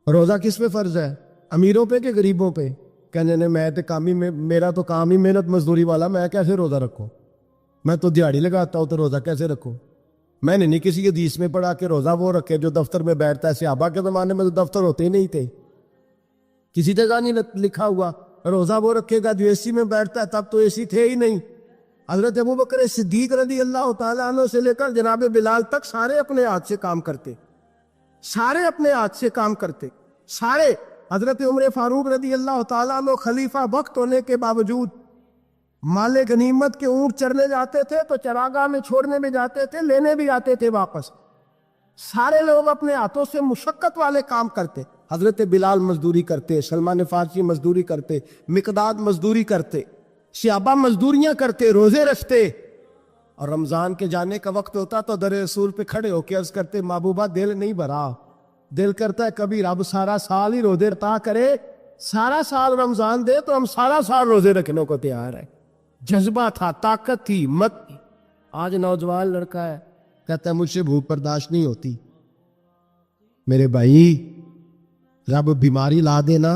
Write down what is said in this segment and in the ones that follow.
روزہ کس پہ فرض ہے؟ امیروں پہ کہ غریبوں پہ؟ کہنے نے میں تو کام ہی میرا تو کام ہی محنت مزدوری والا، میں کیسے روزہ رکھوں؟ میں تو دیہڑی لگاتا ہوں تو روزہ کیسے رکھوں؟ میں نے نہیں کسی حدیث میں پڑھا کہ روزہ وہ رکھے جو دفتر میں بیٹھتا ہے۔ صحابہ کے زمانے میں تو دفتر ہوتے ہی نہیں تھے، کسی جگہ نہیں لکھا ہوا روزہ وہ رکھے گا جو اے سی میں بیٹھتا ہے، تب تو اے سی تھے ہی نہیں۔ حضرت ابوبکر صدیق رضی اللہ تعالیٰ عنہ سے لے کر جناب بلال تک سارے اپنے ہاتھ سے کام کرتے، سارے اپنے ہاتھ سے کام کرتے، سارے۔ حضرت عمر فاروق رضی اللہ تعالیٰ عنہ خلیفہ وقت ہونے کے باوجود مال غنیمت کے اونٹ چرنے جاتے تھے تو چراگاہ میں چھوڑنے بھی جاتے تھے، لینے بھی آتے تھے واپس۔ سارے لوگ اپنے ہاتھوں سے مشقت والے کام کرتے۔ حضرت بلال مزدوری کرتے، سلمان فارسی مزدوری کرتے، مقداد مزدوری کرتے، صحابہ مزدوریاں کرتے، روزے رکھتے۔ اور رمضان کے جانے کا وقت ہوتا تو در رسول پہ کھڑے ہو کے عرض کرتے، محبوبہ دل نہیں بھرا، دل کرتا ہے کبھی رب سارا سال ہی روزے عطا کرے، سارا سال رمضان دے تو ہم سارا سال روزے رکھنے کو تیار ہیں۔ جذبہ تھا، طاقت تھی، ہمت تھی۔ آج نوجوان لڑکا ہے کہتا ہے مجھ سے بھوک برداشت نہیں ہوتی۔ میرے بھائی، رب بیماری لا دینا،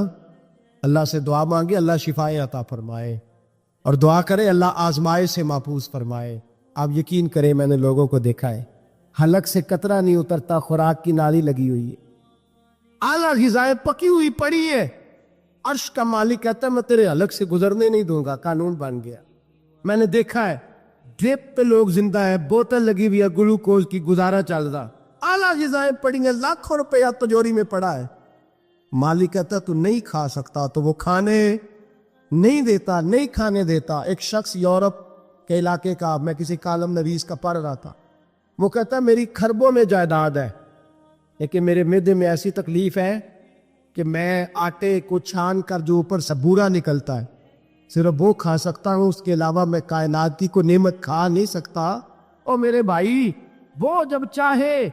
اللہ سے دعا مانگے اللہ شفائیں عطا فرمائے، اور دعا کرے اللہ آزمائے سے محفوظ فرمائے۔ آپ یقین کریں، میں نے لوگوں کو دیکھا ہے حلق سے قطرہ نہیں اترتا، خوراک کی نالی لگی ہوئی ہے، اعلیٰ غذائیں پکی ہوئی پڑی ہے، عرش کا مالک کہتا ہے میں تیرے حلق سے گزرنے نہیں دوں گا، قانون بن گیا۔ میں نے دیکھا ہے ڈرپ پہ لوگ زندہ ہے، بوتل لگی ہوئی ہے گلوکوز کی، گزارا چل رہا، اعلیٰ غذائیں پڑی ہیں، لاکھوں روپیہ تجوری میں پڑا ہے۔ مالک کہتا تو نہیں کھا سکتا، تو وہ کھانے نہیں دیتا، نہیں کھانے دیتا۔ ایک شخص یورپ کے علاقے کا، میں کسی کالم نویس کا پڑھ رہا تھا، وہ کہتا میری خربوں میں جائیداد ہے لیکن میرے معدے میں ایسی تکلیف ہے کہ میں آٹے کو چھان کر جو اوپر سے بورا نکلتا ہے صرف وہ کھا سکتا ہوں، اس کے علاوہ میں کائنات کی کوئی نعمت کھا نہیں سکتا۔ اور میرے بھائی، وہ جب چاہے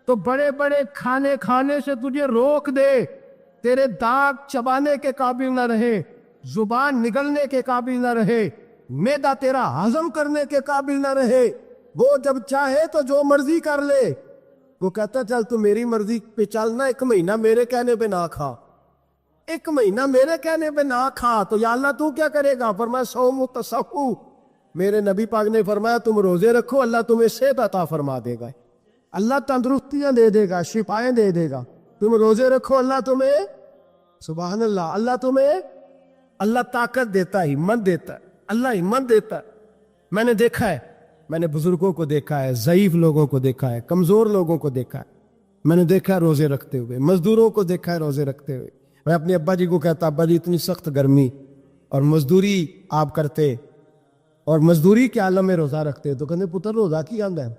تو بڑے بڑے کھانے کھانے سے تجھے روک دے، تیرے دانت چبانے کے قابل نہ رہے، زبان نگلنے کے قابل نہ رہے، معدہ تیرا ہضم کرنے کے قابل نہ رہے، وہ جب چاہے تو جو مرضی کر لے۔ وہ کہتا چل تو میری مرضی پہ چلنا، ایک مہینہ میرے کہنے پہ نہ کھا، ایک مہینہ میرے کہنے پہ نہ کھا، تو یا اللہ تو کیا کرے گا؟ فرمایا صوم تصحو، میرے نبی پاک نے فرمایا تم روزے رکھو، اللہ تمہیں صحت عطا فرما دے گا، اللہ تندرستیاں دے دے گا، شفائیں دے دے گا۔ تم روزے رکھو، اللہ تمہیں، سبحان اللہ، اللہ طاقت دیتا ہے، ہمت دیتا ہے، اللہ ہمت دیتا ہے۔ میں نے دیکھا ہے، میں نے بزرگوں کو دیکھا ہے، ضعیف لوگوں کو دیکھا ہے، کمزور لوگوں کو دیکھا ہے، میں نے دیکھا ہے روزے رکھتے ہوئے، مزدوروں کو دیکھا ہے روزے رکھتے ہوئے۔ میں اپنے ابا جی کو کہتا ابا جی اتنی سخت گرمی اور مزدوری آپ کرتے اور مزدوری کے عالم میں روزہ رکھتے، تو کہتے پتر روزہ کی آندا ہے،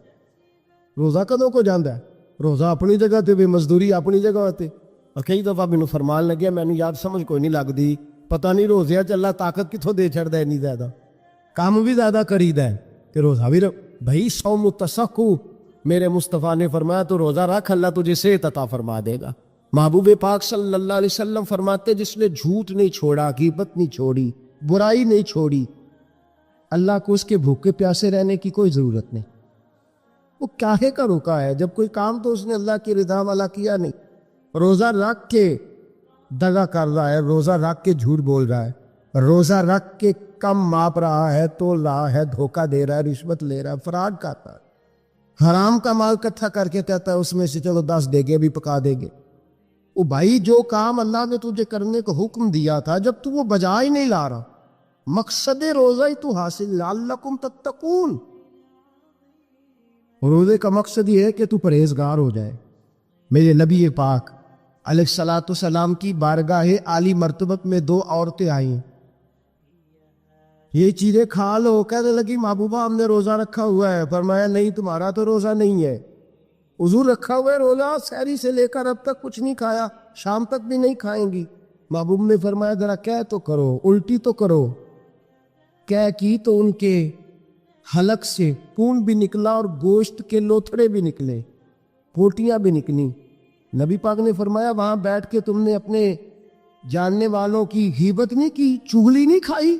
روزہ کدوں کو جانا ہے، روزہ اپنی جگہ تے بھی مزدوری اپنی جگہ ہوتے۔ اور کئی دفعہ مینوں فرمان لگیا، میں نے یاد سمجھ کوئی نہیں لگتی، پتہ نہیں روزے چ اللہ طاقت کتوں دے چھڑدا ہے، نہیں زیادہ کام بھی زیادہ کریدا ہے کہ روزہ بھی بھائی صوم تصحو، میرے مصطفیٰ نے فرمایا تو روزہ رکھ، اللہ تجھے صحت عطا فرما دے گا۔ محبوب پاک صلی اللہ علیہ وسلم فرماتے جس نے جھوٹ نہیں چھوڑا، غیبت نہیں چھوڑی، برائی نہیں چھوڑی، اللہ کو اس کے بھوکے پیاسے رہنے کی کوئی ضرورت نہیں۔ وہ کاہے کا رکا ہے جب کوئی کام تو اس نے اللہ کی رضا والا کیا نہیں۔ روزہ رکھ کے دغا کر رہا ہے، روزہ رکھ کے جھوٹ بول رہا ہے، روزہ رکھ کے کم ماپ رہا ہے، تول رہا ہے، دھوکہ دے رہا ہے، رشوت لے رہا ہے، فراڈ کرتا ہے، حرام کا مال اکٹھا کر کے کہتا ہے اس میں سے چلو 10 دے گے بھی پکا دے گے۔ وہ بھائی جو کام اللہ نے تجھے کرنے کو حکم دیا تھا جب تو وہ بجا ہی نہیں لا رہا، مقصد روزہ ہی تو حاصل، لعلکم تتقون، روزے کا مقصد یہ ہے کہ تو پرہیزگار ہو جائے۔ میرے نبی پاک علیہ الصلوۃ والسلام کی بارگاہ عالی مرتبت میں 2 عورتیں آئیں، یہ چیزیں کھا لو، کہنے لگی محبوبہ ہم نے روزہ رکھا ہوا ہے۔ فرمایا نہیں تمہارا تو روزہ نہیں ہے، حضور رکھا ہوا ہے روزہ، سحری سے لے کر اب تک کچھ نہیں کھایا، شام تک بھی نہیں کھائیں گی۔ محبوب نے فرمایا ذرا کہہ تو کرو، الٹی تو کرو۔ کہہ کی تو ان کے حلق سے خون بھی نکلا اور گوشت کے لوتھڑے بھی نکلے، پوٹیاں بھی نکلی۔ نبی پاک نے فرمایا وہاں بیٹھ کے تم نے اپنے جاننے والوں کی غیبت نہیں کی، چغلی نہیں کھائی؟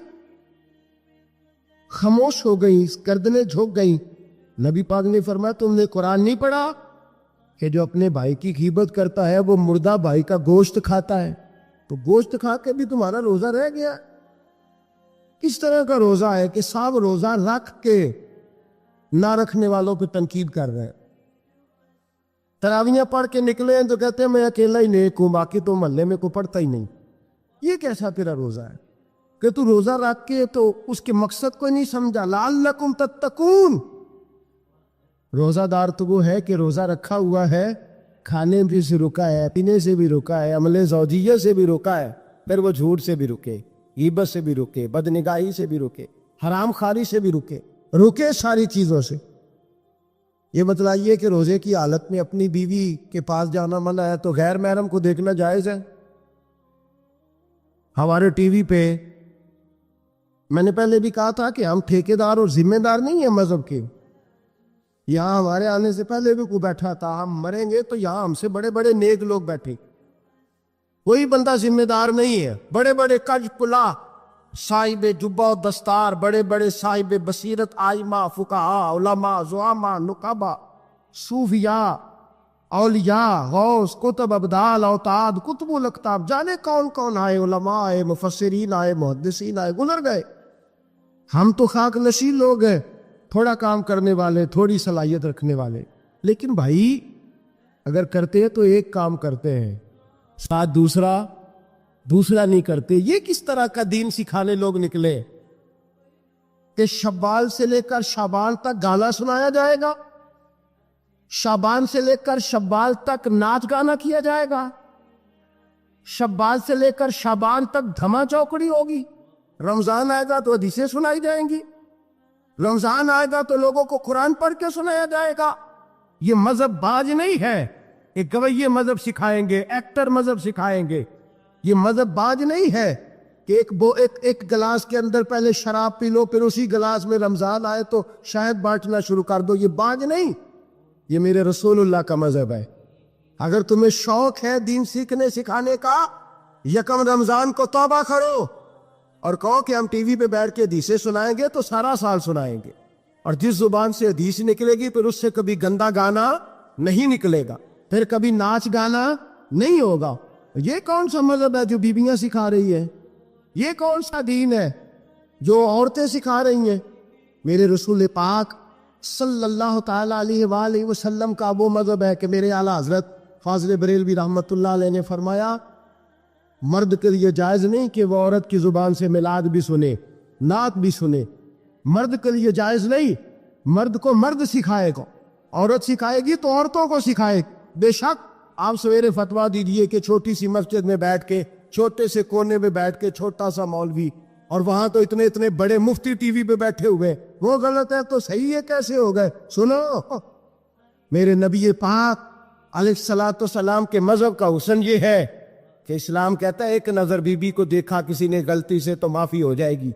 خاموش ہو گئی، گردنیں جھک گئیں۔ نبی پاک نے فرمایا تم نے قرآن نہیں پڑھا؟ کہ جو اپنے بھائی کی غیبت کرتا ہے وہ مردہ بھائی کا گوشت کھاتا ہے، تو گوشت کھا کے بھی تمہارا روزہ رہ گیا۔ کس طرح کا روزہ ہے کہ صاحب روزہ رکھ کے نہ رکھنے والوں پہ تنقید کر رہے ہیں۔ تراویاں پڑھ کے نکلے ہیں تو کہتے ہیں میں اکیلا ہی نیک ہوں، باقی تو محلے میں کوئی پڑھتا ہی نہیں۔ یہ کیسا تیرا روزہ ہے کہ تو روزہ رکھ کے تو اس کے مقصد کو نہیں سمجھا؟ لعلکم تتقون۔ روزہ دار تو وہ ہے کہ روزہ رکھا ہوا ہے، کھانے بھی سے رکا ہے، پینے سے بھی رکا ہے، عمل زوجیہ سے بھی رکا ہے، پھر وہ جھوٹ سے بھی رکے، غیبت سے بھی رکے، بدنگاہی سے بھی رکے، حرام خواری سے بھی رکے ساری چیزوں سے۔ یہ بتلائیے کہ روزے کی حالت میں اپنی بیوی کے پاس جانا منع ہے تو غیر محرم کو دیکھنا جائز ہے؟ ہمارے ٹی وی پہ میں نے پہلے بھی کہا تھا کہ ہم ٹھیکیدار اور ذمہ دار نہیں ہیں مذہب کے۔ یہاں ہمارے آنے سے پہلے بھی کوئی بیٹھا تھا، ہم مریں گے تو یہاں ہم سے بڑے بڑے نیک لوگ بیٹھے، کوئی بندہ ذمہ دار نہیں ہے۔ بڑے بڑے کج پلا، صاحب جبہ و دستار، بڑے بڑے صاحب بصیرت، آئمہ، فقہاء، علماء، زعماء، نقبا، صوفیاء، اولیاء، غوث، کتب، ابدال، اوتاد، کتب الاقطاب، جانے کون کون آئے، علماء آئے، مفسرین آئے، محدثین آئے، گزر گئے۔ ہم تو خاک نشین لوگ ہیں، تھوڑا کام کرنے والے، تھوڑی صلاحیت رکھنے والے۔ لیکن بھائی اگر کرتے ہیں تو ایک کام کرتے ہیں، ساتھ دوسرا نہیں کرتے۔ یہ کس طرح کا دین سکھانے لوگ نکلے کہ شوال سے لے کر شعبان تک گانا سنایا جائے گا، شعبان سے لے کر شوال تک ناچ گانا کیا جائے گا، شوال سے لے کر شعبان تک دھما چوکڑی ہوگی، رمضان آئے گا تو حدیثیں سنائی جائیں گی، رمضان آئے گا تو لوگوں کو قرآن پڑھ کے سنایا جائے گا۔ یہ مذہب باز نہیں ہے، ایک گویے مذہب سکھائیں گے، ایکٹر مذہب سکھائیں گے۔ یہ مذہب باز نہیں ہے کہ ایک گلاس کے اندر پہلے شراب پی لو، پھر اسی گلاس میں رمضان آئے تو شہد بانٹنا شروع کر دو۔ یہ باز نہیں، یہ میرے رسول اللہ کا مذہب ہے۔ اگر تمہیں شوق ہے دین سیکھنے سکھانے کا، یکم رمضان کو توبہ کرو اور کہو کہ ہم ٹی وی پہ بیٹھ کے حدیثیں سنائیں گے تو سارا سال سنائیں گے، اور جس زبان سے حدیث نکلے گی پھر اس سے کبھی گندا گانا نہیں نکلے گا، پھر کبھی ناچ گانا نہیں ہوگا۔ یہ کون سا مذہب ہے جو بیویاں سکھا رہی ہیں؟ یہ کون سا دین ہے جو عورتیں سکھا رہی ہیں؟ میرے رسول پاک صلی اللہ تعالیٰ علیہ وآلہ وسلم کا وہ مذہب ہے کہ میرے اعلیٰ حضرت فاضل بریلوی رحمۃ اللہ علیہ نے فرمایا، مرد کے لیے جائز نہیں کہ وہ عورت کی زبان سے میلاد بھی سنے، نعت بھی سنے۔ مرد کے لیے جائز نہیں، مرد کو مرد سکھائے گا، عورت سکھائے گی تو عورتوں کو سکھائے۔ بے شک آپ سویرے فتویٰ دیجئے کہ چھوٹی سی مسجد میں بیٹھ کے، چھوٹے سے کونے میں بیٹھ کے چھوٹا سا مولوی، اور وہاں تو اتنے بڑے مفتی ٹی وی پہ بیٹھے ہوئے، وہ غلط ہے تو صحیح ہے کیسے ہو گئے؟ سنو، میرے نبی پاک علیہ الصلوۃ والسلام کے مذہب کا حسن یہ ہے کہ اسلام کہتا ہے ایک نظر بی بی کو دیکھا کسی نے غلطی سے تو معافی ہو جائے گی،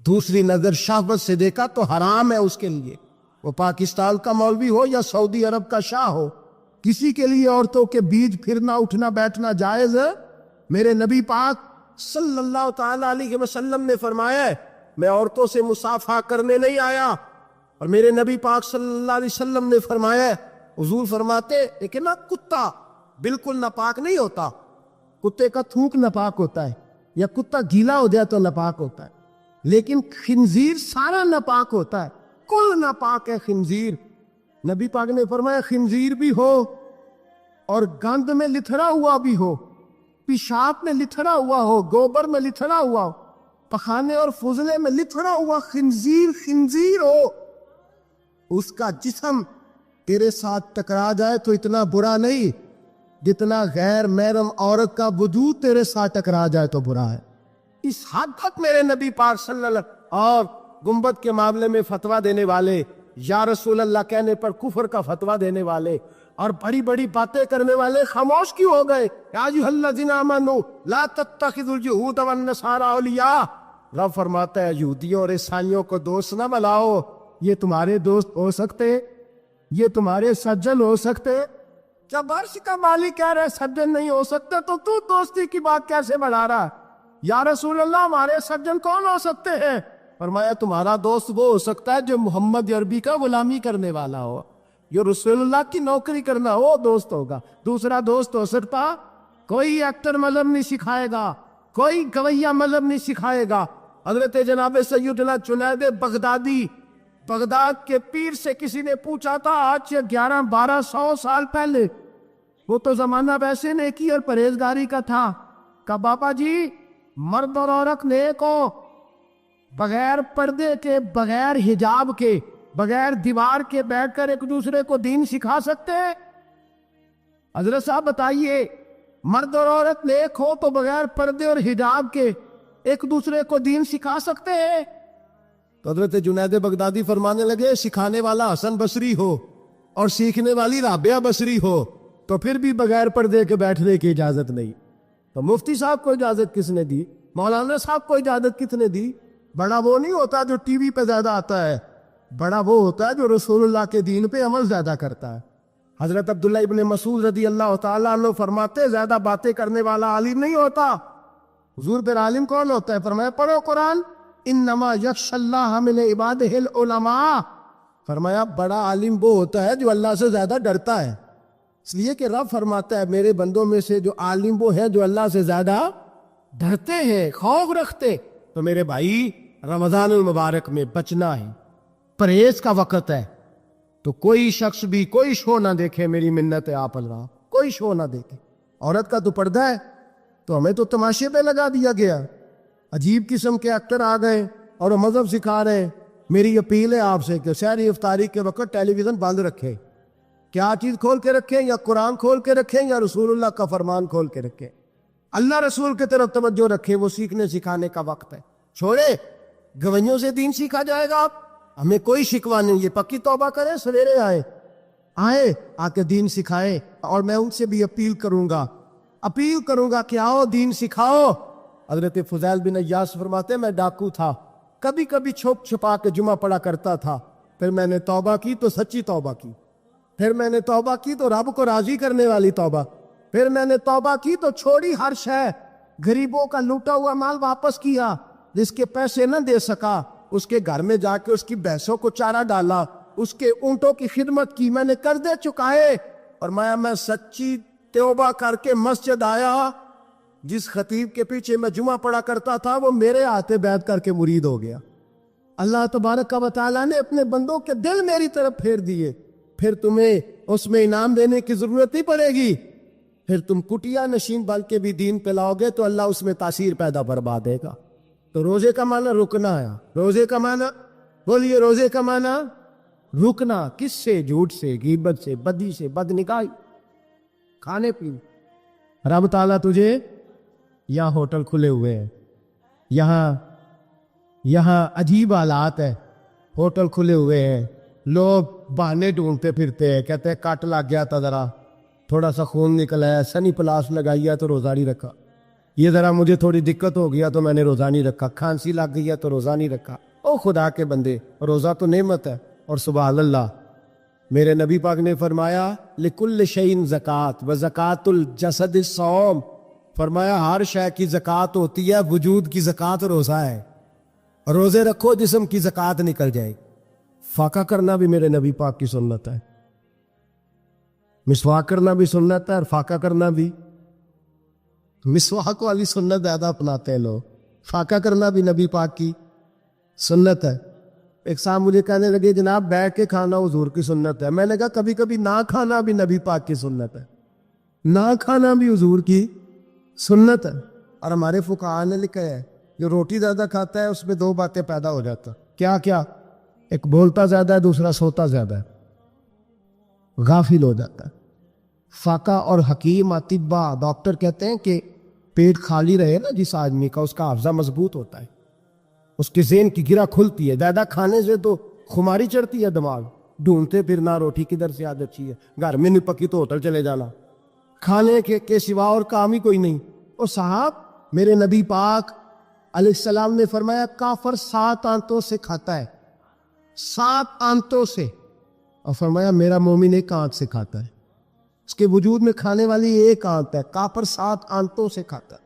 دوسری نظر شہوت سے دیکھا تو حرام ہے اس کے لیے، وہ پاکستان کا مولوی ہو یا سعودی عرب کا شاہ ہو، کسی کے لیے عورتوں کے بیچ پھرنا اٹھنا بیٹھنا جائز ہے؟ میرے نبی پاک صلی اللہ تعالیٰ علیہ وسلم نے فرمایا ہے میں عورتوں سے مصافحہ کرنے نہیں آیا، اور میرے نبی پاک صلی اللہ علیہ وسلم نے فرمایا ہے، حضور فرماتے لیکن نا کتا بالکل ناپاک نہیں ہوتا، کتے کا تھوک ناپاک ہوتا ہے، یا کتا گیلا ہو جائے تو ناپاک ہوتا ہے، لیکن خنزیر سارا ناپاک ہوتا ہے، کل ناپاک ہے خنزیر۔ نبی پاک نے فرمایا خنزیر بھی ہو اور گند میں لتھڑا ہوا بھی ہو، پیشاب میں لتھڑا ہوا ہو، گوبر میں لتھڑا ہوا ہو، پخانے اور فضلے میں لتھڑا ہوا خنزیر ہو، اس کا جسم تیرے ساتھ ٹکرا جائے تو اتنا برا نہیں جتنا غیر محرم عورت کا وجود تیرے ساتھ ٹکرا جائے تو برا ہے۔ اس حد تک میرے نبی پاک صلی اللہ علیہ وسلم اور گنبد کے معاملے میں فتویٰ دینے والے، یا رسول اللہ کہنے پر کفر کا فتویٰ دینے والے اور بڑی بڑی باتیں کرنے والے خاموش کیوں ہو گئے؟ یا ایھا الذین آمنوا لا تتخذوا اليہود والنصارى اولیاء، رب فرماتا ہے یہودیوں اور عیسائیوں کو دوست نہ بناؤ، یہ تمہارے دوست ہو سکتے، یہ تمہارے سجن ہو سکتے؟ جب عرش کا مالک کہہ رہے سجن نہیں ہو سکتے تو دوستی کی بات کیسے بڑھا رہا؟ یا رسول اللہ ہمارے سجن کون ہو سکتے ہیں؟ فرمایا تمہارا دوست وہ ہو سکتا ہے جو محمد عربی کا غلامی کرنے والا ہو، جو رسول اللہ کی نوکری کرنا وہ دوست ہوگا. دوسرا دوست ہو سکتا کوئی ایکٹر مذہب نہیں سکھائے گا, کوئی گویہ مذہب نہیں سکھائے گا. حضرت جناب سیدنا جنید بغدادی, بغداد کے پیر سے کسی نے پوچھا تھا آج سے 1100-1200 سال پہلے, وہ تو زمانہ ویسے نیکی اور پرہیزگاری کا تھا, کہ بابا جی مرد اور عورت نیک ہو, بغیر پردے کے, بغیر حجاب کے, بغیر دیوار کے بیٹھ کر ایک دوسرے کو دین سکھا سکتے ہیں؟ حضرت صاحب بتائیے, مرد اور عورت نیک ہو تو بغیر پردے اور حجاب کے ایک دوسرے کو دین سکھا سکتے ہیں؟ تو حضرت جنید بغدادی فرمانے لگے سکھانے والا حسن بصری ہو اور سیکھنے والی رابعہ بصری ہو تو پھر بھی بغیر پردے کے بیٹھنے کی اجازت نہیں. تو مفتی صاحب کو اجازت کس نے دی؟ مولانا صاحب کو اجازت کس نے دی؟ بڑا وہ نہیں ہوتا جو ٹی وی پہ زیادہ آتا ہے, بڑا وہ ہوتا ہے جو رسول اللہ کے دین پہ عمل زیادہ کرتا ہے. حضرت عبداللہ ابن مسعود رضی اللہ تعالیٰ عنہ فرماتے زیادہ باتیں کرنے والا عالم نہیں ہوتا. حضور پھر عالم کون ہوتا ہے؟ فرمایا پڑھو قرآن, انما یخشی اللہ من عبادہ العلماء. فرمایا بڑا عالم وہ ہوتا ہے جو اللہ سے زیادہ ڈرتا ہے, اس لیے کہ رب فرماتا ہے میرے بندوں میں سے جو عالم وہ ہے جو اللہ سے زیادہ ڈرتے ہیں, خوف رکھتے. تو میرے بھائی رمضان المبارک میں بچنا ہے, پرہیز کا وقت ہے, تو کوئی شخص بھی کوئی شو نہ دیکھے, میری منت ہے آپ اللہ, کوئی شو نہ دیکھے. عورت کا تو پردہ ہے تو ہمیں تو تماشے پہ لگا دیا گیا, عجیب قسم کے ایکٹر آ گئے اور وہ مذہب سکھا رہے ہیں. میری اپیل ہے آپ سے کہ سحری افطاری کے وقت ٹیلی ویژن بند رکھیں. کیا چیز کھول کے رکھیں؟ یا قرآن کھول کے رکھیں یا رسول اللہ کا فرمان کھول کے رکھیں. اللہ رسول کی طرف توجہ رکھیں, وہ سیکھنے سکھانے کا وقت ہے. چھوڑے گویوں سے دین سیکھا جائے گا, ہمیں کوئی شکوہ نہیں, یہ پکی توبہ کریں, سویرے آئے آ کے دین سکھائے. اور میں ان سے بھی اپیل کروں گا کہ آؤ دین سکھاؤ. حضرت فضیل بن عیاض فرماتے میں ڈاکو تھا, کبھی کبھی چھپ چھپا کے جمعہ پڑھا کرتا تھا, پھر میں نے توبہ کی تو سچی توبہ کی, پھر میں نے توبہ کی تو رب کو راضی کرنے والی توبہ, پھر میں نے توبہ کی تو چھوڑی ہر شے, غریبوں کا لوٹا ہوا مال واپس کیا, جس کے پیسے نہ دے سکا اس کے گھر میں جا کے اس کی بھینسوں کو چارہ ڈالا, اس کے اونٹوں کی خدمت کی, میں نے قرضے چکائے. اور میں سچی توبہ کر کے مسجد آیا. جس خطیب کے پیچھے میں جمعہ پڑھا کرتا تھا وہ میرے ہاتھے بیعت کر کے مرید ہو گیا. اللہ تبارک و تعالیٰ نے اپنے بندوں کے دل میری طرف پھیر دیے. پھر تمہیں اس میں انعام دینے کی ضرورت نہیں پڑے گی, پھر تم کٹیا نشین بل کے بھی دین پہ لاؤ گے تو اللہ اس میں تاثیر پیدا فرما دے گا. تو روزے کا معنی رکنا ہے. روزے کا معنی بولیے, روزے کا معنی رکنا. کس سے؟ جھوٹ سے, غیبت سے, بدی سے, بدنگاہی, کھانے پینے. رب تعالیٰ تجھے, یہاں ہوٹل کھلے ہوئے ہیں, یہاں عجیب حالات ہے, ہوٹل کھلے ہوئے ہیں, لوگ بہانے ڈھونڈتے پھرتے ہیں, کہتے ہیں کٹ لگ گیا تھا, ذرا تھوڑا سا خون نکلا ہے, سنی پلاس لگائی تو روزہ نہیں رکھا, یہ ذرا مجھے تھوڑی دقت ہو گیا تو میں نے روزہ نہیں رکھا, کھانسی لگ گئی ہے تو روزہ نہیں رکھا. او خدا کے بندے, روزہ تو نعمت ہے. اور سبحان اللہ, میرے نبی پاک نے فرمایا لکل شیء زکات و زکات الجسد الصوم. فرمایا ہر شے کی زکات ہوتی ہے, وجود کی زکات روزہ ہے. روزے رکھو جسم کی زکات نکل جائے. فاقہ کرنا بھی میرے نبی پاک کی سنت ہے, مسواک کرنا بھی سنت ہے, اور فاقہ کرنا بھی. مسواک والی سنت زیادہ اپناتے ہیں لوگ, فاقہ کرنا بھی نبی پاک کی سنت ہے. ایک صاحب مجھے کہنے لگے جناب بیٹھ کے کھانا حضور کی سنت ہے. میں نے کہا کبھی کبھی نہ کھانا بھی نبی پاک کی سنت ہے, نہ کھانا بھی حضور کی سنت ہے. اور ہمارے فقہاء نے لکھا ہے جو روٹی زیادہ کھاتا ہے اس میں دو باتیں پیدا ہو جاتا. کیا؟ ایک بولتا زیادہ ہے, دوسرا سوتا زیادہ ہے, غافل ہو جاتا ہے. فاقہ اور حکیم اطباء ڈاکٹر کہتے ہیں کہ پیٹ خالی رہے نا جس آدمی کا, اس کا حافظہ مضبوط ہوتا ہے, اس کے ذہن کی گرہ کھلتی ہے. زیادہ کھانے سے تو خماری چڑھتی ہے, دماغ ڈھونڈتے پھرنا روٹی کدھر سے آج اچھی ہے, گھر میں نہیں پکی تو ہوٹل چلے جانا, کھانے کے سوا اور کام ہی کوئی نہیں. اور صاحب میرے نبی پاک علیہ السلام نے فرمایا کافر 7 آنتوں سے کھاتا ہے, 7 آنتوں سے. اور فرمایا میرا مومن 1 آنت سے کھاتا ہے. اس کے وجود میں کھانے والی 1 آنت ہے, کافر 7 آنتوں سے کھاتا ہے.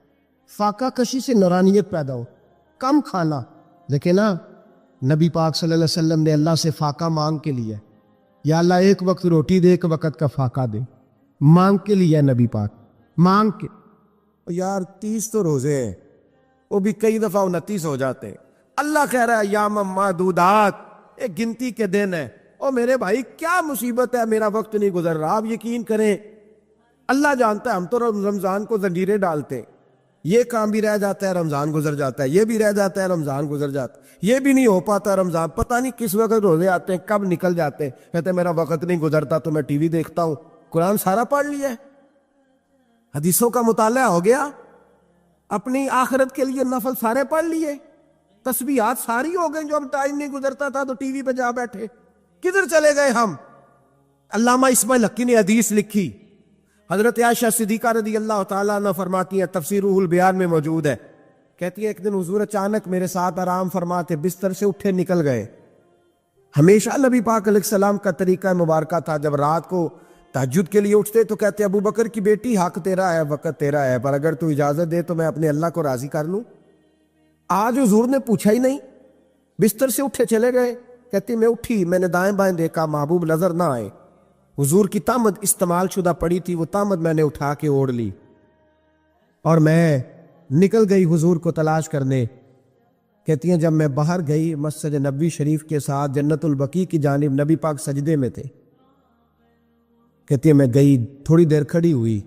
فاقہ کشی سے نورانیت پیدا ہو, کم کھانا. لیکن نا نبی پاک صلی اللہ علیہ وسلم نے اللہ سے فاقہ مانگ کے لیے, یا اللہ ایک وقت روٹی دے، ایک وقت کا فاقہ دے، مانگ کے لیا نبی پاک، مانگ کے۔ یار 30 تو روزے ہیں، وہ بھی کئی دفعہ 29 ہو جاتے ہیں۔ اللہ کہہ رہا ہے ایام معدودات، ایک گنتی کے دن ہے۔ اور میرے بھائی کیا مصیبت ہے، میرا وقت نہیں گزر رہا۔ آپ یقین کریں، اللہ جانتا ہے ہم تو رمضان کو زنجیریں ڈالتے ہیں، یہ کام بھی رہ جاتا ہے رمضان گزر جاتا ہے، یہ بھی رہ جاتا ہے رمضان گزر جاتا ہے، یہ بھی نہیں ہو پاتا رمضان، پتہ نہیں کس وقت روزے آتے ہیں، کب نکل جاتے ہیں۔ کہتے ہیں میرا وقت نہیں گزرتا تو میں ٹی وی دیکھتا ہوں۔ قرآن سارا پڑھ لیا ہے، حدیثوں کا مطالعہ ہو گیا، اپنی آخرت کے لیے نفل سارے پڑھ لیے، تسبیحات ساری ہو گئی، جو اب ٹائم نہیں گزرتا تھا تو ٹی وی پہ جا بیٹھے۔ کدھر چلے گئے ہم؟ علامہ اسماعیل حقی نے حدیث لکھی، حضرت عائشہ صدیقہ رضی اللہ تعالیٰ عنہ فرماتی ہیں، تفسیر روح البیان میں موجود ہے، کہتی ہے ایک دن حضور اچانک میرے ساتھ آرام فرماتے بستر سے اٹھے نکل گئے۔ ہمیشہ نبی پاک علیہ السلام کا طریقہ مبارکہ تھا، جب رات کو تہجد کے لیے اٹھتے تو کہتے ابو بکر کی بیٹی حق تیرا ہے، وقت تیرا ہے، پر اگر تو اجازت دے تو میں اپنے اللہ کو راضی کر لوں۔ آج حضور نے پوچھا ہی نہیں، بستر سے اٹھے چلے گئے۔ کہتی میں اٹھی، میں نے دائیں بائیں دیکھا، محبوب نظر نہ آئے۔ حضور کی طامت استعمال شدہ پڑی تھی، وہ طامت میں نے اٹھا کے اوڑھ لی اور میں نکل گئی حضور کو تلاش کرنے۔ کہتی ہیں جب میں باہر گئی مسجد نبوی شریف کے ساتھ جنت البقیع کی جانب، نبی پاک سجدے میں تھے۔ کہتی ہے میں گئی، تھوڑی دیر کھڑی ہوئی،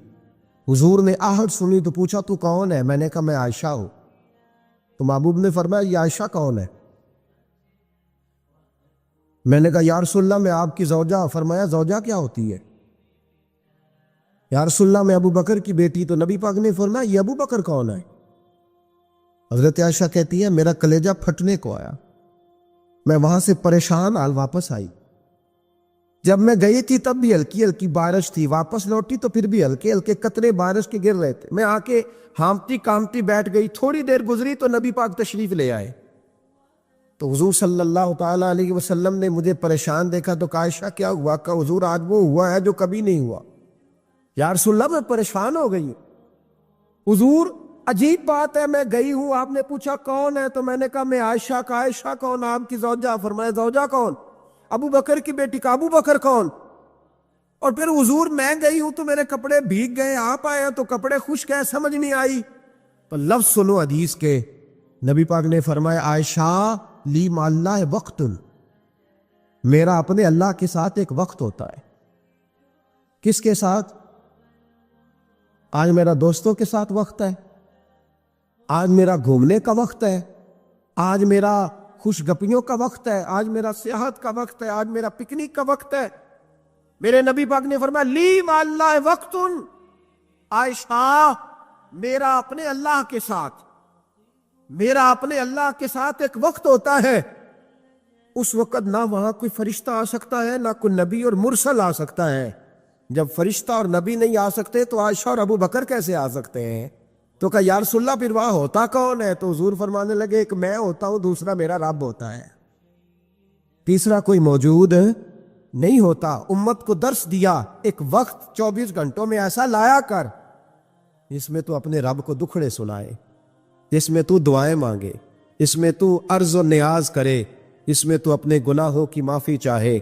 حضور نے آہٹ سنی تو پوچھا تو کون ہے؟ میں نے کہا میں عائشہ ہوں۔ تو محبوب نے فرمایا یہ عائشہ کون ہے؟ میں نے کہا یا رسول اللہ میں آپ کی زوجہ۔ فرمایا زوجہ کیا ہوتی ہے؟ یا رسول اللہ میں ابو بکر کی بیٹی۔ تو نبی پاک نے فرمایا یہ ابو بکر کون ہے؟ حضرت عائشہ کہتی ہے میرا کلیجہ پھٹنے کو آیا، میں وہاں سے پریشان حال واپس آئی۔ جب میں گئی تھی تب بھی ہلکی ہلکی بارش تھی، واپس لوٹی تو پھر بھی ہلکے ہلکے قطرے بارش کے گر رہے تھے۔ میں آ کے ہامتی کامتی بیٹھ گئی، تھوڑی دیر گزری تو نبی پاک تشریف لے آئے۔ تو حضور صلی اللہ تعالیٰ علیہ وسلم نے مجھے پریشان دیکھا تو کہا عائشہ کیا ہوا؟ کہ حضور آج وہ ہوا ہے جو کبھی نہیں ہوا۔ یا رسول اللہ میں پریشان ہو گئی ہوں۔ حضور عجیب بات ہے، میں گئی ہوں، آپ نے پوچھا کون ہے تو میں نے کہا میں عائشہ۔ کا عائشہ کون؟ آپ کی زوجہ۔ فرمایا زوجہ کون؟ ابو بکر کی بیٹی۔ کا ابو بکر کون؟ اور پھر حضور میں گئی ہوں تو میرے کپڑے بھیگ گئے، آپ آئے ہیں تو کپڑے خشک ہیں، سمجھ نہیں آئی۔ تو لفظ سنو حدیث کے، نبی پاک نے فرمایا عائشہ لی مع اللہ وقت، میرا اپنے اللہ کے ساتھ ایک وقت ہوتا ہے۔ کس کے ساتھ؟ آج میرا دوستوں کے ساتھ وقت ہے، آج میرا گھومنے کا وقت ہے، آج میرا خوش گپیوں کا وقت ہے، آج میرا سیاحت کا وقت ہے، آج میرا پکنک کا وقت ہے۔ میرے نبی پاک نے فرمایا لی مع اللہ وقت، عائشہ میرا اپنے اللہ کے ساتھ، میرا اپنے اللہ کے ساتھ ایک وقت ہوتا ہے۔ اس وقت نہ وہاں کوئی فرشتہ آ سکتا ہے، نہ کوئی نبی اور مرسل آ سکتا ہے۔ جب فرشتہ اور نبی نہیں آ سکتے تو عائشہ اور ابو بکر کیسے آ سکتے ہیں؟ تو کہا یا رسول اللہ پھر وہاں ہوتا کون ہے؟ تو حضور فرمانے لگے ایک میں ہوتا ہوں، دوسرا میرا رب ہوتا ہے، تیسرا کوئی موجود نہیں ہوتا۔ امت کو درس دیا ایک وقت 24 گھنٹوں میں ایسا لایا کر جس میں تو اپنے رب کو دکھڑے سنائے، جس میں تو دعائیں مانگے، اس میں تو عرض و نیاز کرے، اس میں تو اپنے گناہوں کی معافی چاہے۔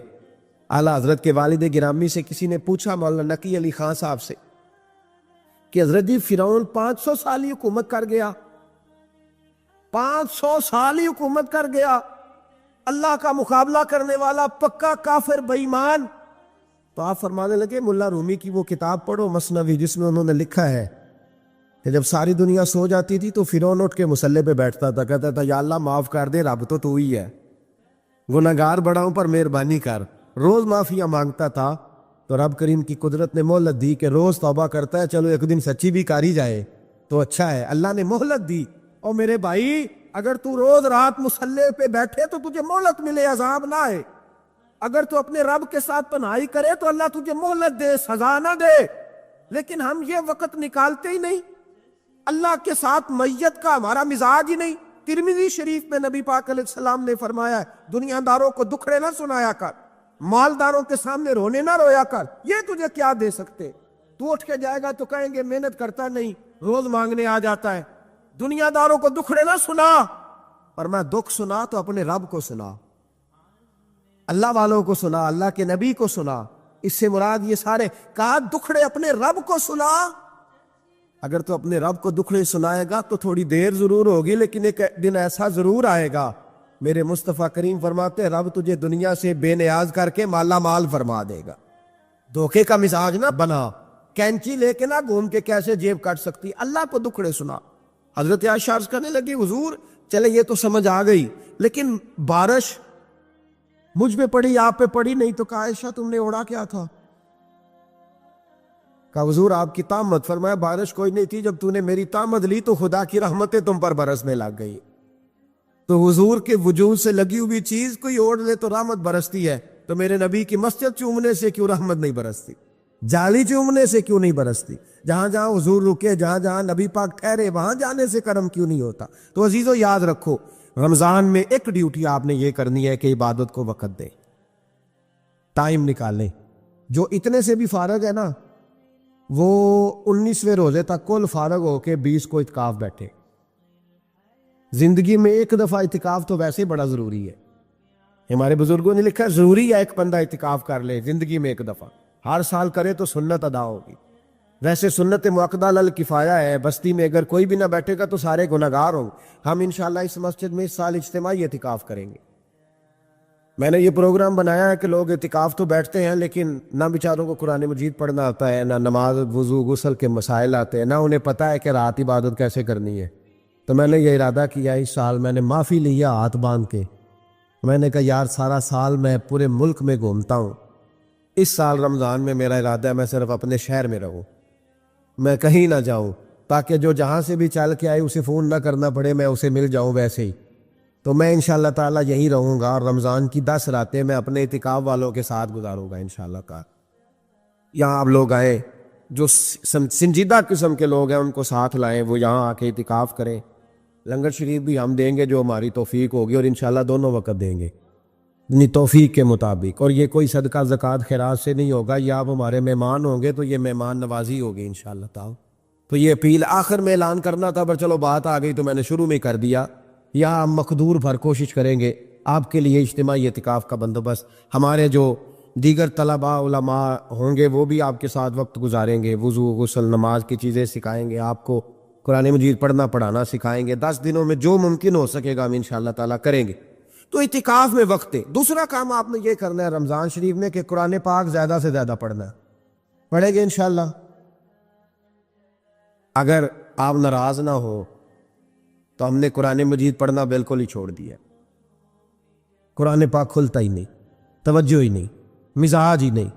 اعلیٰ حضرت کے والد گرامی سے کسی نے پوچھا، مولانا نقی علی خان صاحب سے، کہ حضرت جی فرعون 500 سال ہی حکومت کر گیا، 500 سال ہی حکومت کر گیا، اللہ کا مقابلہ کرنے والا پکا کافر بے ایمان۔ تو آپ فرمانے لگے ملا رومی کی وہ کتاب پڑھو مثنوی، جس میں انہوں نے لکھا ہے کہ جب ساری دنیا سو جاتی تھی تو فرعون اٹھ کے مصلے پہ بیٹھتا تھا، کہتا تھا یا اللہ معاف کر دے، رب تو ہی ہے، گناہگار بڑا ہوں پر مہربانی کر۔ روز معافیاں مانگتا تھا تو رب کریم کی قدرت نے مہلت دی کہ روز توبہ کرتا ہے، چلو ایک دن سچی بھی کاری جائے تو اچھا ہے، اللہ نے مہلت دی۔ اور میرے بھائی اگر تو روز رات مصلے پہ بیٹھے تو تجھے مہلت ملے، عذاب نہ آئے۔ اگر تو اپنے رب کے ساتھ پناہی کرے تو اللہ تجھے مہلت دے، سزا نہ دے۔ لیکن ہم یہ وقت نکالتے ہی نہیں، اللہ کے ساتھ میت کا ہمارا مزاج ہی نہیں۔ ترمذی شریف میں نبی پاک علیہ السلام نے فرمایا دنیا داروں کو دکھڑے نہ سنایا کر، مالداروں کے سامنے رونے نہ رویا کر، یہ تجھے کیا دے سکتے؟ تو اٹھ کے جائے گا تو کہیں گے محنت کرتا نہیں، روز مانگنے آ جاتا ہے۔ دنیا داروں کو دکھڑے نہ سنا، پر میں دکھ سنا تو اپنے رب کو سنا۔ اللہ والوں کو سنا، اللہ کے نبی کو سنا، اس سے مراد یہ سارے کہا دکھڑے اپنے رب کو سنا۔ اگر تو اپنے رب کو دکھڑے سنائے گا تو تھوڑی دیر ضرور ہوگی، لیکن ایک دن ایسا ضرور آئے گا، میرے مصطفیٰ کریم فرماتے ہیں رب تجھے دنیا سے بے نیاز کر کے مالا مال فرما دے گا۔ دھوکے کا مزاج نہ بنا، کینچی لے کے نہ گھوم کے کیسے جیب کٹ سکتی، اللہ کو دکھڑے سنا۔ حضرت عائشہ عرض کرنے لگی حضور چلے یہ تو سمجھ آ گئی، لیکن بارش مجھ پہ پڑی آپ پہ پڑی نہیں تو کہا عائشہ تم نے اوڑا کیا تھا؟ کہا حضور آپ کی تامت، فرمایا بارش کوئی نہیں تھی، جب تو نے میری تامت لی تو خدا کی رحمتیں تم پر برسنے لگ گئی۔ تو حضور کے وجود سے لگی ہوئی چیز کوئی اوڑ لے تو رحمت برستی ہے، تو میرے نبی کی مسجد چومنے سے کیوں رحمت نہیں برستی؟ جالی چومنے سے کیوں نہیں برستی؟ جہاں جہاں حضور رکے، جہاں جہاں نبی پاک ٹھہرے، وہاں جانے سے کرم کیوں نہیں ہوتا؟ تو عزیزو یاد رکھو، رمضان میں ایک ڈیوٹی آپ نے یہ کرنی ہے کہ عبادت کو وقت دیں، ٹائم نکالیں۔ جو اتنے سے بھی فارغ ہے نا وہ 19ویں روزے تک کل فارغ ہو کے 20 کو اعتکاف بیٹھے۔ زندگی میں ایک دفعہ اعتکاف تو ویسے بڑا ضروری ہے، ہمارے بزرگوں نے لکھا ضروری ہے ایک بندہ اعتکاف کر لے زندگی میں ایک دفعہ، ہر سال کرے تو سنت ادا ہوگی۔ ویسے سنت مؤکدہ الکفایہ ہے، بستی میں اگر کوئی بھی نہ بیٹھے گا تو سارے گنہگار ہوں۔ ہم انشاءاللہ اس مسجد میں اس سال اجتماعی اعتکاف کریں گے۔ میں نے یہ پروگرام بنایا ہے کہ لوگ اعتکاف تو بیٹھتے ہیں لیکن نہ بیچاروں کو قرآن مجید پڑھنا آتا ہے، نہ نماز وضو غسل کے مسائل آتے ہیں، نہ انہیں پتہ ہے کہ رات عبادت کیسے کرنی ہے۔ تو میں نے یہ ارادہ کیا، اس سال میں نے معافی لیا ہاتھ باندھ کے، میں نے کہا یار سارا سال میں پورے ملک میں گھومتا ہوں، اس سال رمضان میں میرا ارادہ ہے میں صرف اپنے شہر میں رہوں، میں کہیں نہ جاؤں، تاکہ جو جہاں سے بھی چل کے آئے اسے فون نہ کرنا پڑے، میں اسے مل جاؤں ویسے ہی۔ تو میں انشاءاللہ تعالیٰ یہی رہوں گا، اور رمضان کی 10 راتیں میں اپنے اعتکاف والوں کے ساتھ گزاروں گا انشاءاللہ تعالیٰ۔ یہاں آپ لوگ آئیں، جو سنجیدہ قسم کے لوگ ہیں ان کو ساتھ لائیں، وہ یہاں آ کے اعتکاف کریں۔ لنگر شریف بھی ہم دیں گے جو ہماری توفیق ہوگی، اور انشاءاللہ دونوں وقت دیں گے اپنی توفیق کے مطابق، اور یہ کوئی صدقہ زکوٰۃ خیرات سے نہیں ہوگا، یہ آپ ہمارے مہمان ہوں گے تو یہ مہمان نوازی ہوگی انشاءاللہ تعالیٰ۔ تو یہ اپیل آخر میں اعلان کرنا تھا، پر چلو بات آ گئی تو میں نے شروع میں کر دیا۔ یہاں ہم مقدور بھر کوشش کریں گے آپ کے لیے اجتماعی اعتکاف کا بندوبست، ہمارے جو دیگر طلباء علماء ہوں گے وہ بھی آپ کے ساتھ وقت گزاریں گے، وضو غسل نماز کی چیزیں سکھائیں گے، آپ کو قرآن مجید پڑھنا پڑھانا سکھائیں گے۔ 10 دنوں میں جو ممکن ہو سکے گا ہم انشاءاللہ تعالیٰ کریں گے۔ تو اعتکاف میں وقت ہے۔ دوسرا کام آپ نے یہ کرنا ہے رمضان شریف میں کہ قرآن پاک زیادہ سے زیادہ پڑھنا ہے، پڑھیں گے انشاءاللہ۔ اگر آپ ناراض نہ ہو تو ہم نے قرآن مجید پڑھنا بالکل ہی چھوڑ دیا، قرآن پاک کھلتا ہی نہیں، توجہ ہی نہیں، مزاج ہی نہیں،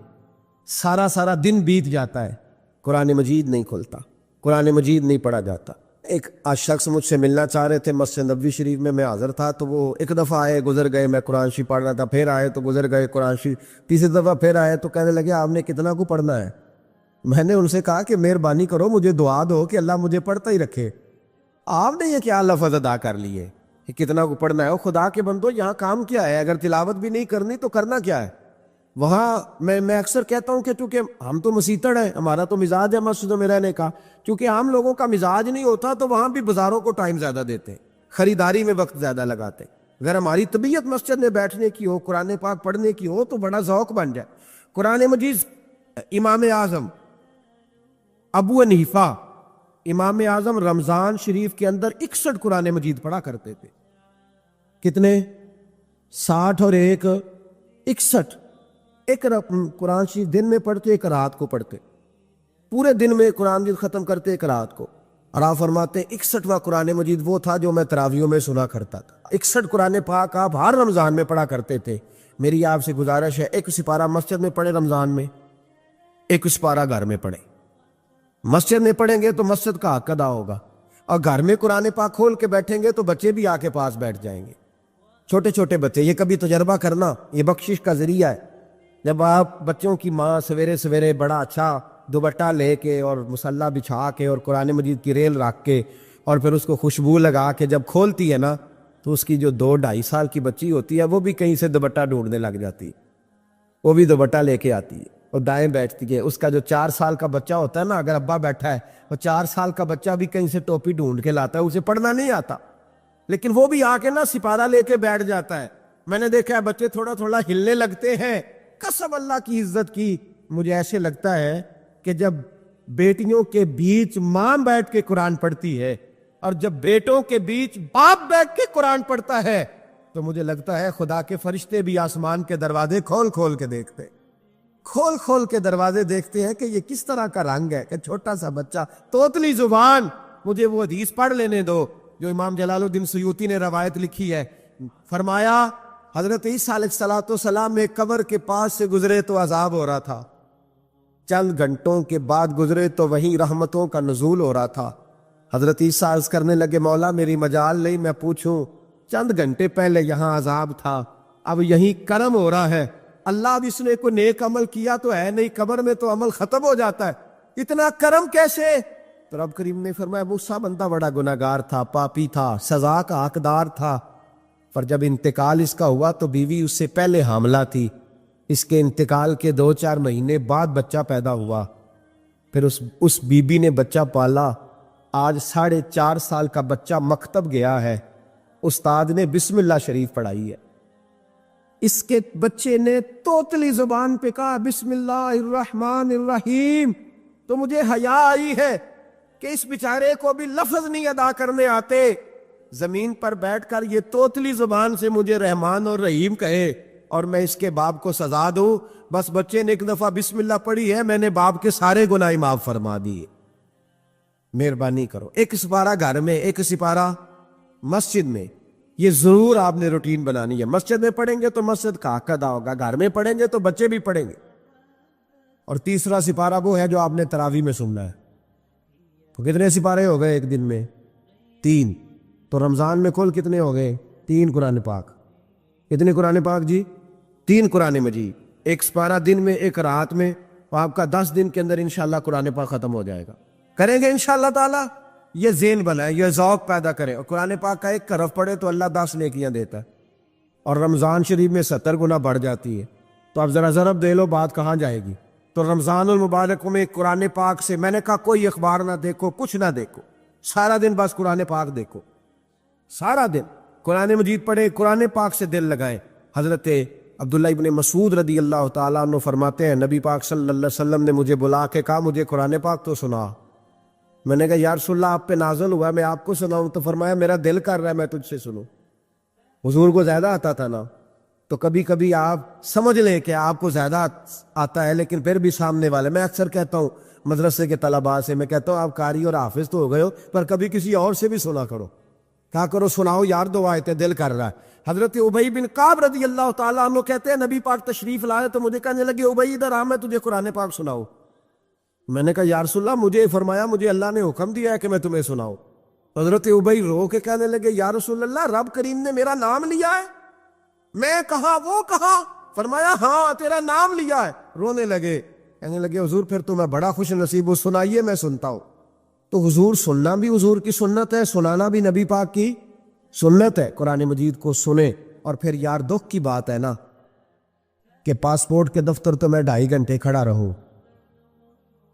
سارا دن بیت جاتا ہے، قرآن مجید نہیں کھلتا، قرآن مجید نہیں پڑھا جاتا۔ ایک شخص مجھ سے ملنا چاہ رہے تھے مسجد نبوی شریف میں حاضر تھا، تو وہ ایک دفعہ آئے گزر گئے، میں قرآن شریف پڑھ رہا تھا، پھر آئے تو گزر گئے قرآن شریف، تیسری دفعہ پھر آئے تو کہنے لگے آپ نے کتنا کو پڑھنا ہے؟ میں نے ان سے کہا کہ مہربانی کرو مجھے دعا دو کہ اللہ مجھے پڑھتا ہی رکھے، آپ نے یہ کیا لفظ ادا کر لیے کہ کتنا کو پڑھنا ہے؟ وہ خدا کے بندو یہاں کام کیا ہے؟ اگر تلاوت بھی نہیں کرنی تو کرنا کیا ہے وہاں؟ میں اکثر کہتا ہوں کہ چونکہ ہم تو مسیتڑ ہیں، ہمارا تو مزاج ہے مسجدوں میں رہنے کا، چونکہ عام لوگوں کا مزاج نہیں ہوتا تو وہاں بھی بازاروں کو ٹائم زیادہ دیتے ہیں، خریداری میں وقت زیادہ لگاتے ہیں۔ اگر ہماری طبیعت مسجد میں بیٹھنے کی ہو، قرآن پاک پڑھنے کی ہو تو بڑا ذوق بن جائے۔ قرآن مجید امام اعظم ابو حنیفہ امام اعظم رمضان شریف کے اندر 61 قرآن مجید پڑھا کرتے تھے۔ کتنے؟ 60 اور 1 61۔ ایک قرآن شریف دن میں پڑھتے، ایک رات کو پڑھتے، پورے دن میں قرآن مجید ختم کرتے، ایک رات کو۔ اور آپ فرماتے ہیں 61واں قرآن مجید وہ تھا جو میں تراویحوں میں سنا کرتا تھا۔ 61 قرآن پاک آپ ہر رمضان میں پڑھا کرتے تھے۔ میری آپ سے گزارش ہے ایک سپارہ مسجد میں پڑھے رمضان میں، ایک سپارہ گھر میں پڑھیں۔ مسجد میں پڑھیں گے تو مسجد کا حق ادا ہوگا، اور گھر میں قرآن پاک کھول کے بیٹھیں گے تو بچے بھی آ کے پاس بیٹھ جائیں گے، چھوٹے چھوٹے بچے۔ یہ کبھی تجربہ کرنا، یہ بخشش کا ذریعہ ہے۔ جب آپ بچوں کی ماں سویرے سویرے بڑا اچھا دوپٹہ لے کے اور مصلی بچھا کے اور قرآن مجید کی ریل رکھ کے اور پھر اس کو خوشبو لگا کے جب کھولتی ہے نا تو اس کی جو 2-2.5 سال کی بچی ہوتی ہے وہ بھی کہیں سے دوپٹہ ڈھونڈنے لگ جاتی ہے، وہ بھی دوپٹہ لے کے آتی ہے اور دائیں بیٹھتی ہے۔ اس کا جو 4 سال کا بچہ ہوتا ہے نا، اگر ابا بیٹھا ہے وہ 4 سال کا بچہ بھی کہیں سے ٹوپی ڈھونڈ کے لاتا ہے، اسے پڑھنا نہیں آتا لیکن وہ بھی آ کے نا سپارہ لے کے بیٹھ جاتا ہے میں نے دیکھا ہے بچے تھوڑا تھوڑا ہلنے لگتے ہیں. قسم اللہ کی عزت کی, مجھے ایسے لگتا ہے کہ جب بیٹیوں کے بیچ ماں بیٹھ کے قرآن پڑھتی ہے اور جب بیٹوں کے بیچ باپ بیٹھ کے قرآن پڑھتا ہے تو مجھے لگتا ہے خدا کے فرشتے بھی آسمان کے دروازے کھول کھول کے دیکھتے, کھول کھول کے دروازے دیکھتے ہیں کہ یہ کس طرح کا رنگ ہے کہ چھوٹا سا بچہ توتلی زبان. مجھے وہ حدیث پڑھ لینے دو جو امام جلال الدین سیوطی نے روایت لکھی ہے. فرمایا حضرت عیسیٰ علیہ السلام میں قبر کے پاس سے گزرے تو عذاب ہو رہا تھا, چند گھنٹوں کے بعد گزرے تو وہیں رحمتوں کا نزول ہو رہا تھا. حضرت عیسیٰ عرض کرنے لگے مولا میری مجال نہیں میں پوچھوں, چند گھنٹے پہلے یہاں عذاب تھا, اب یہیں کرم ہو رہا ہے. اللہ اب اس نے کوئی نیک عمل کیا تو ہے نہیں, قبر میں تو عمل ختم ہو جاتا ہے, اتنا کرم کیسے؟ تو رب کریم نے فرمایا موسیٰ بندہ بڑا گناہگار تھا, پاپی تھا, سزا کا حقدار تھا, پر جب انتقال اس کا ہوا تو بیوی اس سے پہلے حاملہ تھی. اس کے انتقال کے 2-4 مہینے بعد بچہ پیدا ہوا, پھر اس بی بی نے بچہ پالا. آج 4.5 سال کا بچہ مکتب گیا ہے, استاد نے بسم اللہ شریف پڑھائی ہے, اس کے بچے نے توتلی زبان پہ کہا بسم اللہ الرحمن الرحیم. تو مجھے حیا آئی ہے کہ اس بیچارے کو بھی لفظ نہیں ادا کرنے آتے, زمین پر بیٹھ کر یہ توتلی زبان سے مجھے رحمان اور رحیم کہے اور میں اس کے باپ کو سزا دوں. بس بچے نے ایک دفعہ بسم اللہ پڑھی ہے, میں نے باپ کے سارے گناہ معاف فرما دیے. مہربانی کرو, ایک سپارہ گھر میں, ایک سپارہ مسجد میں, یہ ضرور آپ نے روٹین بنانی ہے. مسجد میں پڑھیں گے تو مسجد کا حق ادا ہوگا, گھر میں پڑھیں گے تو بچے بھی پڑھیں گے. اور تیسرا سپارہ وہ ہے جو آپ نے تراویح میں سننا ہے. تو کتنے سپارے ہو گئے ایک دن میں؟ 3. تو رمضان میں کل کتنے ہو گئے؟ 3 قرآن پاک. کتنے قرآن پاک جی؟ 3 قرآن مجید. ایک سپارہ دن میں, ایک رات میں, تو آپ کا 10 دن کے اندر انشاءاللہ قرآن پاک ختم ہو جائے گا. کریں گے انشاءاللہ تعالی. یہ ذہن بنائیں, یہ ذوق پیدا کریں, اور قرآن پاک کا ایک حرف پڑھے تو اللہ 10 نیکیاں دیتا ہے, اور رمضان شریف میں 70 گنا بڑھ جاتی ہے. تو اب ذرا ضرب دے لو بات کہاں جائے گی. تو رمضان المبارک میں قرآن پاک سے میں نے کہا کوئی اخبار نہ دیکھو, کچھ نہ دیکھو, سارا دن بس قرآن پاک دیکھو, سارا دن قرآن مجید پڑھے, قرآن پاک سے دل لگائیں. حضرت عبداللہ ابن مسعود رضی اللہ تعالیٰ عنہ فرماتے ہیں نبی پاک صلی اللہ علیہ وسلم نے مجھے بلا کے کہا مجھے قرآن پاک تو سنا. میں نے کہا یا رسول اللہ آپ پہ نازل ہوا, میں آپ کو سناؤں؟ تو فرمایا میرا دل کر رہا ہے میں تجھ سے سنوں. حضور کو زیادہ آتا تھا نا, تو کبھی کبھی آپ سمجھ لیں کہ آپ کو زیادہ آتا ہے, لیکن پھر بھی سامنے والے, میں اکثر کہتا ہوں مدرسے کے طلباء سے, میں کہتا ہوں آپ قاری اور حافظ تو ہو گئے ہو, پر کبھی کسی اور سے بھی سنا کرو. کیا کرو, سناؤ یار, 2 آیتیں دل کر رہا ہے. حضرت ابی بن کعب رضی اللہ تعالیٰ عنہ کہتے ہیں نبی پاک تشریف لائے تو مجھے کہنے لگے ابی ادھر آ, میں تجھے قرآن پاک سناؤں. میں نے کہا یا رسول اللہ مجھے فرمایا مجھے اللہ نے حکم دیا ہے کہ میں تمہیں سناؤں. حضرت ابی رو کے کہنے لگے یا رسول اللہ رب کریم نے میرا نام لیا ہے. میں کہا وہ کہا؟ فرمایا ہاں تیرا نام لیا ہے. رونے لگے, کہنے لگے حضور پھر تو میں بڑا خوش نصیب ہوں, سنائیے میں سنتا ہوں. تو حضور سننا بھی حضور کی سنت ہے, سنانا بھی نبی پاک کی سنت ہے. قرآن مجید کو سنیں. اور پھر یار دکھ کی بات ہے نا کہ پاسپورٹ کے دفتر تو میں 2.5 گھنٹے کھڑا رہوں,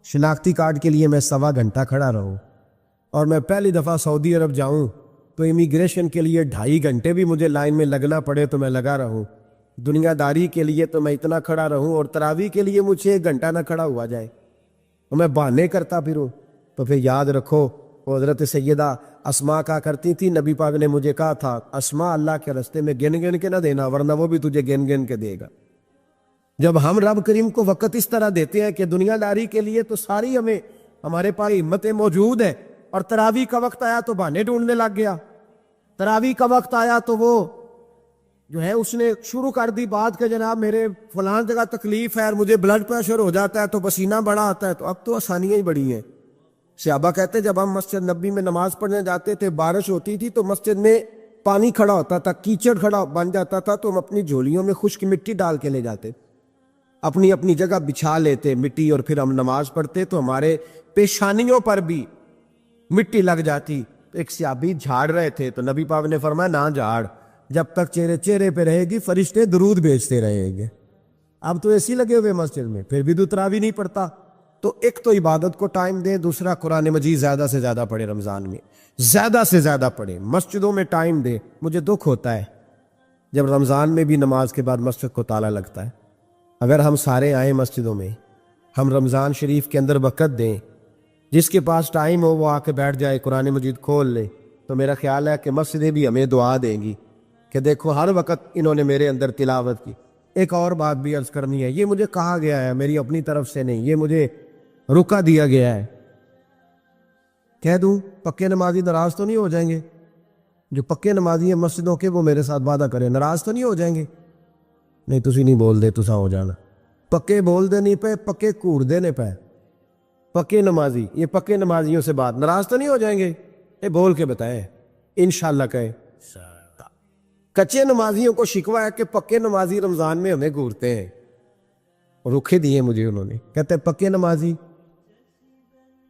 شناختی کارڈ کے لیے میں 1.25 گھنٹہ کھڑا رہوں, اور میں پہلی دفعہ سعودی عرب جاؤں تو امیگریشن کے لیے 2.5 گھنٹے بھی مجھے لائن میں لگنا پڑے تو میں لگا رہوں. دنیا داری کے لیے تو میں اتنا کھڑا رہوں, اور تراویح کے لیے مجھے 1 گھنٹہ نہ کھڑا ہوا جائے اور میں بہانے کرتا پھروں. تو پھر یاد رکھو وہ حضرت سیدہ اسماء کا کرتی تھی, نبی پاک نے مجھے کہا تھا اسماء اللہ کے رستے میں گن گن کے نہ دینا ورنہ وہ بھی تجھے گن گن کے دے گا. جب ہم رب کریم کو وقت اس طرح دیتے ہیں کہ دنیا داری کے لیے تو ساری ہمارے پاس ہمتیں موجود ہیں, اور تراویح کا وقت آیا تو بہانے ڈھونڈنے لگ گیا. تراویح کا وقت آیا تو وہ جو ہے اس نے شروع کر دی بات کہ جناب میرے فلان جگہ تکلیف ہے اور مجھے بلڈ پریشر ہو جاتا ہے تو پسینہ بڑا آتا ہے. تو اب تو آسانیاں ہی بڑی ہیں. صحابہ کہتے ہیں جب ہم مسجد نبی میں نماز پڑھنے جاتے تھے, بارش ہوتی تھی تو مسجد میں پانی کھڑا ہوتا تھا, کیچڑ کھڑا بن جاتا تھا, تو ہم اپنی جھولیوں میں خشک مٹی ڈال کے لے جاتے, اپنی اپنی جگہ بچھا لیتے مٹی, اور پھر ہم نماز پڑھتے تو ہمارے پیشانیوں پر بھی مٹی لگ جاتی. تو ایک صحابی جھاڑ رہے تھے تو نبی پاک نے فرمایا نہ جھاڑ, جب تک چہرے پہ رہے گی فرشتے درود بھیجتے رہیں گے. اب تو ایسی لگے ہوئے مسجد میں, پھر بھی تو تراویح نہیں پڑھتا. تو ایک تو عبادت کو ٹائم دیں, دوسرا قرآن مجید زیادہ سے زیادہ پڑھے, رمضان میں زیادہ سے زیادہ پڑھے, مسجدوں میں ٹائم دے. مجھے دکھ ہوتا ہے جب رمضان میں بھی نماز کے بعد مسجد کو تالا لگتا ہے. اگر ہم سارے آئیں مسجدوں میں, ہم رمضان شریف کے اندر وقت دیں, جس کے پاس ٹائم ہو وہ آ کے بیٹھ جائے, قرآن مجید کھول لے, تو میرا خیال ہے کہ مسجدیں بھی ہمیں دعا دیں گی کہ دیکھو ہر وقت انہوں نے میرے اندر تلاوت کی. ایک اور بات بھی عرض کرنی ہے, یہ مجھے کہا گیا ہے, میری اپنی طرف سے نہیں, یہ مجھے رکا دیا گیا ہے. کہہ دوں پکے نمازی ناراض تو نہیں ہو جائیں گے؟ جو پکے نمازی ہیں مسجدوں کے وہ میرے ساتھ وعدہ کریں, ناراض تو نہیں ہو جائیں گے؟ نہیں تسی نہیں بول دے, تسا ہو جانا. پکے بول دے نہیں پے, پکے کوڑ دے نے پے. پکے نمازی, یہ پکے نمازیوں سے بات, ناراض تو نہیں ہو جائیں گے؟ یہ بول کے بتائیں, انشاءاللہ کہے. کچے نمازیوں کو شکوہ ہے کہ پکے نمازی رمضان میں ہمیں گھورتے ہیں. رکھے دیے مجھے انہوں نے, کہتے پکے نمازی,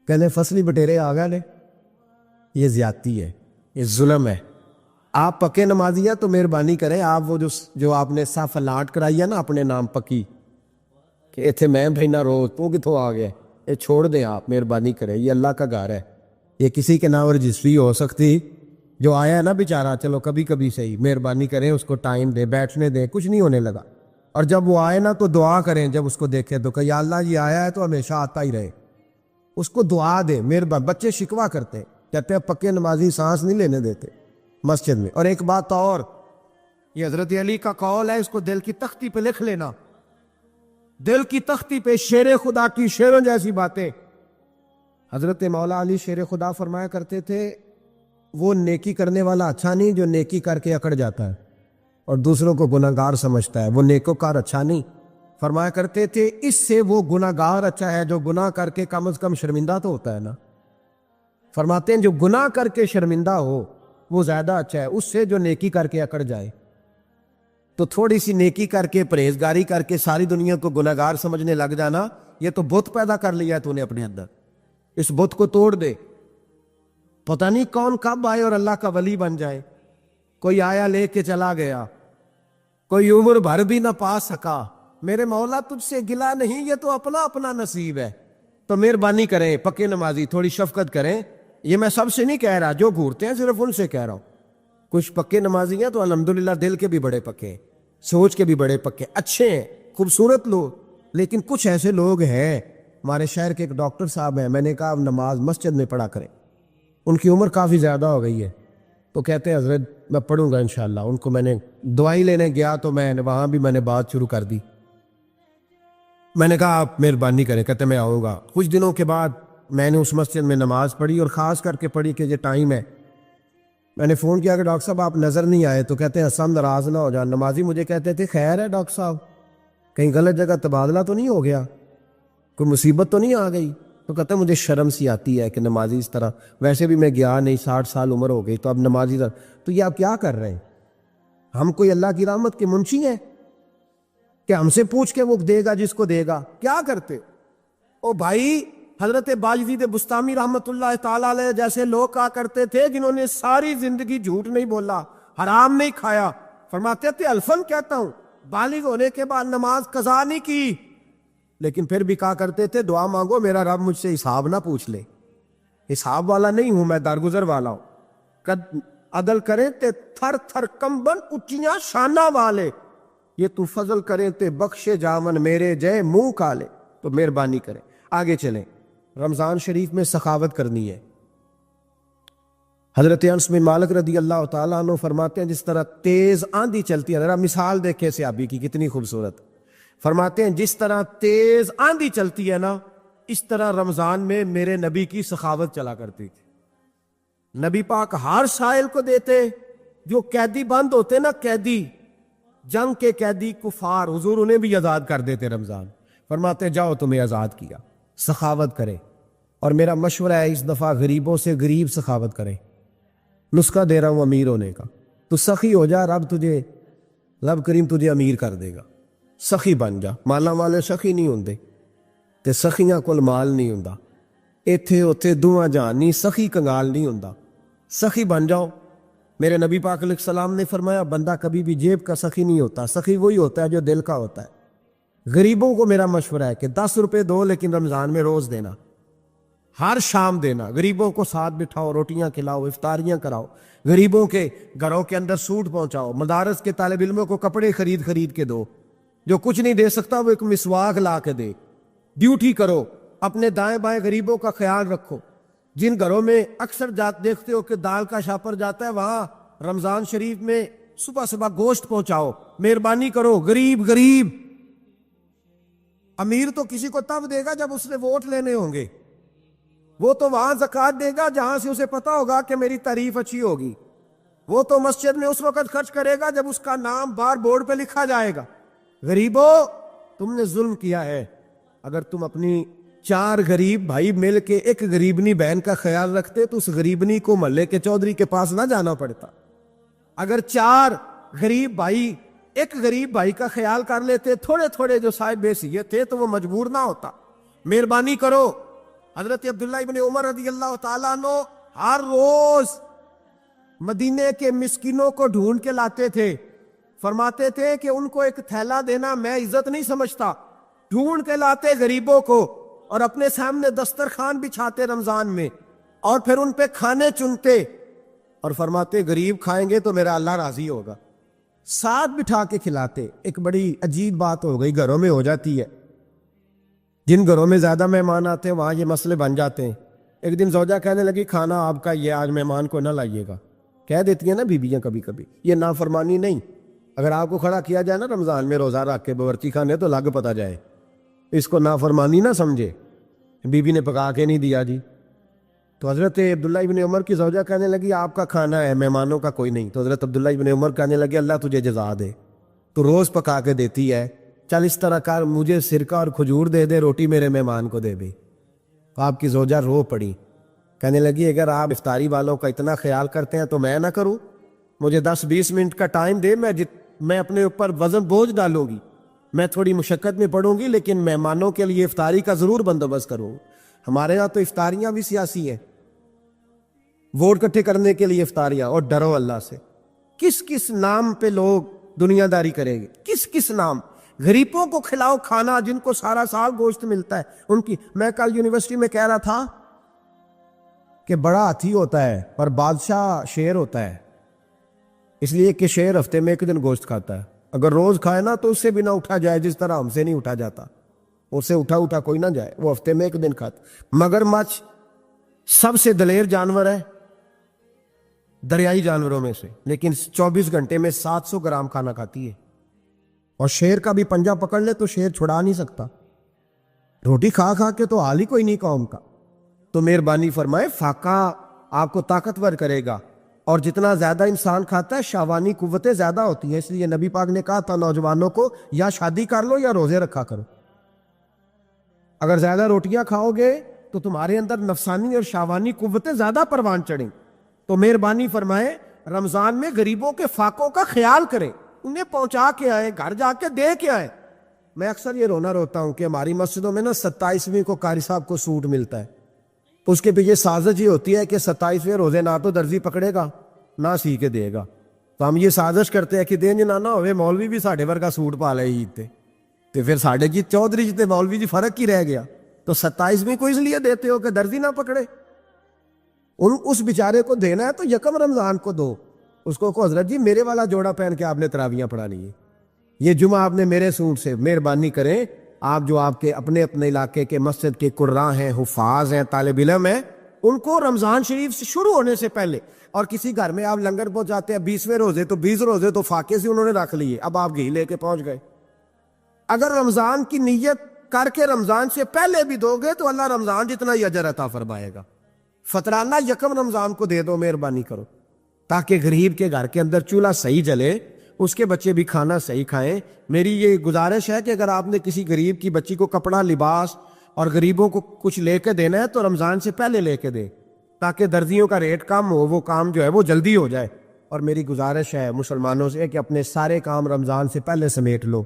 کہتے فصلی بٹیرے آ گئے نے. یہ زیادتی ہے, یہ ظلم ہے. آپ پکے نمازی ہیں تو مہربانی کریں, آپ وہ جو آپ نے صاف الاٹ کرائی ہے نا اپنے نام پکی, کہ ایتھے میں بھینا رو تو کتوں آ گیا, یہ چھوڑ دیں آپ, مہربانی کریں. یہ اللہ کا گھر ہے, یہ کسی کے نام رجسٹری ہو سکتی. جو آیا ہے نا بیچارہ, چلو کبھی کبھی صحیح, مہربانی کریں اس کو ٹائم دیں, بیٹھنے دیں, کچھ نہیں ہونے لگا. اور جب وہ آئے نا تو دعا کریں, جب اس کو دیکھیں تو کہ یا اللہ یہ آیا ہے تو ہمیشہ آتا ہی رہے. اس کو دعا دیں, مہربانی. بچے شکوہ کرتے ہیں, کہتے ہیں پکے نمازی سانس نہیں لینے دیتے مسجد میں. اور ایک بات اور, یہ حضرت علی کا قول ہے, اس کو دل کی تختی پہ لکھ لینا. دل کی تختی پہ شیر خدا کی شیروں جیسی باتیں. حضرت مولا علی شیر خدا فرمایا کرتے تھے, وہ نیکی کرنے والا اچھا نہیں جو نیکی کر کے اکڑ جاتا ہے اور دوسروں کو گناہگار سمجھتا ہے, وہ نیکوکار اچھا نہیں. فرمایا کرتے تھے اس سے وہ گناہگار اچھا ہے جو گناہ کر کے کم از کم شرمندہ تو ہوتا ہے نا. فرماتے ہیں جو گناہ کر کے شرمندہ ہو وہ زیادہ اچھا ہے اس سے جو نیکی کر کے اکڑ جائے. تو تھوڑی سی نیکی کر کے, پرہیزگاری کر کے ساری دنیا کو گناہگار سمجھنے لگ جانا, یہ تو بت پیدا کر لیا ہے تو نے اپنے اندر. اس بت کو توڑ دے. پتہ نہیں کون کب آئے اور اللہ کا ولی بن جائے. کوئی آیا لے کے چلا گیا, کوئی عمر بھر بھی نہ پا سکا. میرے مولا تجھ سے گلا نہیں, یہ تو اپنا اپنا نصیب ہے. تو مہربانی کریں پکے نمازی, تھوڑی شفقت کریں. یہ میں سب سے نہیں کہہ رہا, جو گھورتے ہیں صرف ان سے کہہ رہا ہوں. کچھ پکے نمازی ہیں تو الحمدللہ دل کے بھی بڑے پکے ہیں, سوچ کے بھی بڑے پکے, اچھے ہیں, خوبصورت لوگ. لیکن کچھ ایسے لوگ ہیں, ہمارے شہر کے ایک ڈاکٹر صاحب ہیں, میں نے کہا نماز مسجد میں پڑھا کریں. ان کی عمر کافی زیادہ ہو گئی ہے, تو کہتے ہیں حضرت میں پڑھوں گا انشاءاللہ. ان کو میں نے دوائی لینے گیا تو وہاں بھی میں نے بات شروع کر دی. میں نے کہا آپ مہربانی کریں, کہتے میں آؤں گا. کچھ دنوں کے بعد میں نے اس مسجد میں نماز پڑھی اور خاص کر کے پڑھی کہ یہ ٹائم ہے. میں نے فون کیا کہ ڈاکٹر صاحب آپ نظر نہیں آئے, تو کہتے ہیں حسن ناراض نہ ہو جا. نمازی مجھے کہتے تھے خیر ہے ڈاکٹر صاحب, کہیں غلط جگہ تبادلہ تو نہیں ہو گیا, کوئی مصیبت تو نہیں آ گئی؟ تو کہتے ہیں مجھے شرم سی آتی ہے کہ نمازی اس طرح, ویسے بھی میں گیا نہیں, 60 سال عمر ہو گئی, تو اب نمازی تو یہ آپ کیا کر رہے ہیں؟ ہم کوئی اللہ کی رحمت کے منشی ہیں کہ ہم سے پوچھ کے وہ دے گا جس کو دے گا؟ کیا کرتے او بھائی؟ حضرت باجدید بستامی رحمت اللہ تعالیٰ علیہ جیسے لوگ کہا کرتے تھے جنہوں نے ساری زندگی جھوٹ نہیں بولا, حرام نہیں کھایا. فرماتے تھے الفن کہتا ہوں, بالغ ہونے کے بعد نماز قضا نہیں کی, لیکن پھر بھی کہا کرتے تھے دعا مانگو میرا رب مجھ سے حساب نہ پوچھ لے. حساب والا نہیں ہوں میں, درگزر والا ہوں. عدل کریں تے تھر تھر کمبن اچیاں شانہ والے, یہ تو فضل کریں تے بخشے جاون میرے جے منہ کالے. تو مہربانی کریں آگے چلیں. رمضان شریف میں سخاوت کرنی ہے. حضرت انس بن مالک رضی اللہ تعالیٰ عنہ فرماتے ہیں جس طرح تیز آندھی چلتی ہے, ذرا مثال دیکھیں صحابی کی کتنی خوبصورت. فرماتے ہیں جس طرح تیز آندھی چلتی ہے نا, اس طرح رمضان میں میرے نبی کی سخاوت چلا کرتی تھی. نبی پاک ہر سائل کو دیتے. جو قیدی بند ہوتے نا, قیدی جنگ کے قیدی کفار, حضور انہیں بھی آزاد کر دیتے رمضان. فرماتے جاؤ تمہیں آزاد کیا, سخاوت کرے. اور میرا مشورہ ہے اس دفعہ غریبوں سے غریب سخاوت کریں. نسخہ دے رہا ہوں امیر ہونے کا. تو سخی ہو جا, رب کریم تجھے امیر کر دے گا. سخی بن جا. مالا والے سخی نہیں ہوندے تے سخیاں کول مال نہیں ہوندا. ایتھے اوتھے دوواں جہانی سخی کنگال نہیں ہوندا. سخی بن جاؤ. میرے نبی پاک علیہ السلام نے فرمایا بندہ کبھی بھی جیب کا سخی نہیں ہوتا, سخی وہی ہوتا ہے جو دل کا ہوتا ہے. غریبوں کو میرا مشورہ ہے کہ 10 روپے دو لیکن رمضان میں روز دینا. ہر شام دینا، غریبوں کو ساتھ بٹھاؤ، روٹیاں کھلاؤ، افطاریاں کراؤ، غریبوں کے گھروں کے اندر سوٹ پہنچاؤ، مدارس کے طالب علموں کو کپڑے خرید خرید کے دو، جو کچھ نہیں دے سکتا وہ ایک مسواک لا کے دے، ڈیوٹی کرو، اپنے دائیں بائیں غریبوں کا خیال رکھو۔ جن گھروں میں اکثر دیکھتے ہو کہ دال کا شاپر جاتا ہے، وہاں رمضان شریف میں صبح صبح گوشت پہنچاؤ، مہربانی کرو، غریب غریب۔ امیر تو کسی کو تب دے گا جب اس نے ووٹ لینے ہوں گے، وہ تو وہاں زکوٰۃ دے گا جہاں سے اسے پتا ہوگا کہ میری تعریف اچھی ہوگی، وہ تو مسجد میں اس وقت خرچ کرے گا جب اس کا نام بار بورڈ پہ لکھا جائے گا۔ غریبوں، تم نے ظلم کیا ہے۔ اگر تم اپنی 4 غریب بھائی مل کے ایک غریبنی بہن کا خیال رکھتے تو اس غریبنی کو محلے کے چودھری کے پاس نہ جانا پڑتا۔ اگر 4 غریب بھائی ایک غریب بھائی کا خیال کر لیتے، تھوڑے تھوڑے جو صاحب حیثیت تھے، تو وہ مجبور نہ ہوتا۔ مہربانی کرو۔ حضرت عبداللہ ابن عمر رضی اللہ تعالیٰ عنہ ہر روز مدینے کے مسکینوں کو ڈھونڈ کے لاتے تھے، فرماتے تھے کہ ان کو ایک تھیلا دینا میں عزت نہیں سمجھتا، ڈھونڈ کے لاتے غریبوں کو اور اپنے سامنے دسترخوان بچھاتے رمضان میں، اور پھر ان پہ کھانے چنتے اور فرماتے غریب کھائیں گے تو میرا اللہ راضی ہوگا، ساتھ بٹھا کے کھلاتے۔ ایک بڑی عجیب بات ہو گئی، گھروں میں ہو جاتی ہے، جن گھروں میں زیادہ مہمان آتے ہیں وہاں یہ مسئلے بن جاتے ہیں۔ ایک دن زوجہ کہنے لگی کھانا آپ کا یہ آج مہمان کو نہ لائیے گا۔ کہہ دیتی ہیں نا بیویاں کبھی کبھی، یہ نافرمانی نہیں۔ اگر آپ کو کھڑا کیا جائے نا رمضان میں روزہ رکھ کے باورچی خانے تو لگ پتا جائے، اس کو نافرمانی نہ سمجھے، بیوی نے پکا کے نہیں دیا جی۔ تو حضرت عبداللہ ابن عمر کی زوجہ کہنے لگی آپ کا کھانا ہے، مہمانوں کا کوئی نہیں۔ تو حضرت عبداللہ ابن عمر کہنے لگے اللہ تجھے جزا دے، تو روز پکا کے دیتی ہے، چل اس طرح کر، مجھے سرکہ اور کھجور دے دے، روٹی میرے مہمان کو دے دے۔ تو آپ کی زوجہ رو پڑی، کہنے لگی اگر آپ افطاری والوں کا اتنا خیال کرتے ہیں تو میں نہ کروں؟ مجھے 10-20 منٹ کا ٹائم دے، میں اپنے اوپر وزن بوجھ ڈالوں گی، میں تھوڑی مشقت میں پڑوں گی، لیکن مہمانوں کے لیے افطاری کا ضرور بندوبست کروں۔ ہمارے یہاں تو افطاریاں بھی سیاسی ہیں، ووٹ اکٹھے کرنے کے لیے افطاریاں، اور ڈرو اللہ سے۔ کس کس نام پہ لوگ دنیا داری کریں گے، کس کس نام؟ غریبوں کو کھلاؤ کھانا جن کو سارا سال گوشت ملتا ہے ان کی۔ میں کل یونیورسٹی میں کہہ رہا تھا کہ بڑا ہاتھی ہوتا ہے پر بادشاہ شیر ہوتا ہے، اس لیے کہ شیر ہفتے میں 1 دن گوشت کھاتا ہے، اگر روز کھائے نا تو اس سے بھی نہ اٹھا جائے، جس طرح ہم سے نہیں اٹھا جاتا، اس سے اٹھا کوئی نہ جائے، وہ ہفتے میں 1 دن کھاتا۔ مگرمچھ سب سے دلیر جانور ہے دریائی جانوروں میں سے، لیکن 24 گھنٹے میں 700 گرام کھانا کھاتی ہے، اور شیر کا بھی پنجہ پکڑ لے تو شیر چھڑا نہیں سکتا، روٹی کھا کھا کے تو حال ہی کوئی نہیں قوم کا۔ تو مہربانی فرمائے، فاقہ آپ کو طاقتور کرے گا، اور جتنا زیادہ انسان کھاتا ہے شہوانی قوتیں زیادہ ہوتی ہیں، اس لیے نبی پاک نے کہا تھا نوجوانوں کو یا شادی کر لو یا روزے رکھا کرو۔ اگر زیادہ روٹیاں کھاؤ گے تو تمہارے اندر نفسانی اور شہوانی قوتیں زیادہ پروان چڑھیں۔ تو مہربانی فرمائے رمضان میں غریبوں کے فاقوں کا خیال کریں، انہیں پہنچا کے آئے، گھر جا کے دے کے آئے۔ میں اکثر یہ رونا روتا ہوں کہ ہماری مسجدوں میں نا 27ویں کو قاری صاحب کو سوٹ ملتا ہے، تو اس کے پیچھے سازش یہ ہوتی ہے کہ 27ویں روزے نہ تو درزی پکڑے گا نہ سی کے دے گا، تو ہم یہ سازش کرتے ہیں کہ دین جنانا ہوئے مولوی بھی ساڑھے ورگا سوٹ پا لے عید تے، تو پھر ساڑھے جی چودھری جتے مولوی جی فرق ہی رہ گیا۔ تو 27ویں کو اس لیے دیتے ہو کہ درزی نہ پکڑے، اس بیچارے کو دینا ہے تو یکم رمضان کو دو، اس کو حضرت جی میرے والا جوڑا پہن کے آپ نے تراویاں پڑھانی ہے، یہ جمعہ آپ نے میرے سوٹ سے۔ مہربانی کریں، آپ جو آپ کے اپنے علاقے کے مسجد کے قراء ہیں، حفاظ ہیں، طالب علم ہیں، ان کو رمضان شریف سے شروع ہونے سے پہلے، اور کسی گھر میں آپ لنگر پہنچاتے ہیں 20ویں روزے تو 20 روزے تو فاقے سے انہوں نے رکھ لیے، اب آپ گھی لے کے پہنچ گئے۔ اگر رمضان کی نیت کر کے رمضان سے پہلے بھی دو گے تو اللہ رمضان جتنا ہی اجر عطا فرمائے گا۔ فطرانہ یکم رمضان کو دے دو، مہربانی کرو، تاکہ غریب کے گھر کے اندر چولہا صحیح جلے، اس کے بچے بھی کھانا صحیح کھائیں۔ میری یہ گزارش ہے کہ اگر آپ نے کسی غریب کی بچی کو کپڑا، لباس اور غریبوں کو کچھ لے کے دینا ہے تو رمضان سے پہلے لے کے دے، تاکہ درزیوں کا ریٹ کم ہو، وہ کام جو ہے وہ جلدی ہو جائے۔ اور میری گزارش ہے مسلمانوں سے کہ اپنے سارے کام رمضان سے پہلے سمیٹ لو،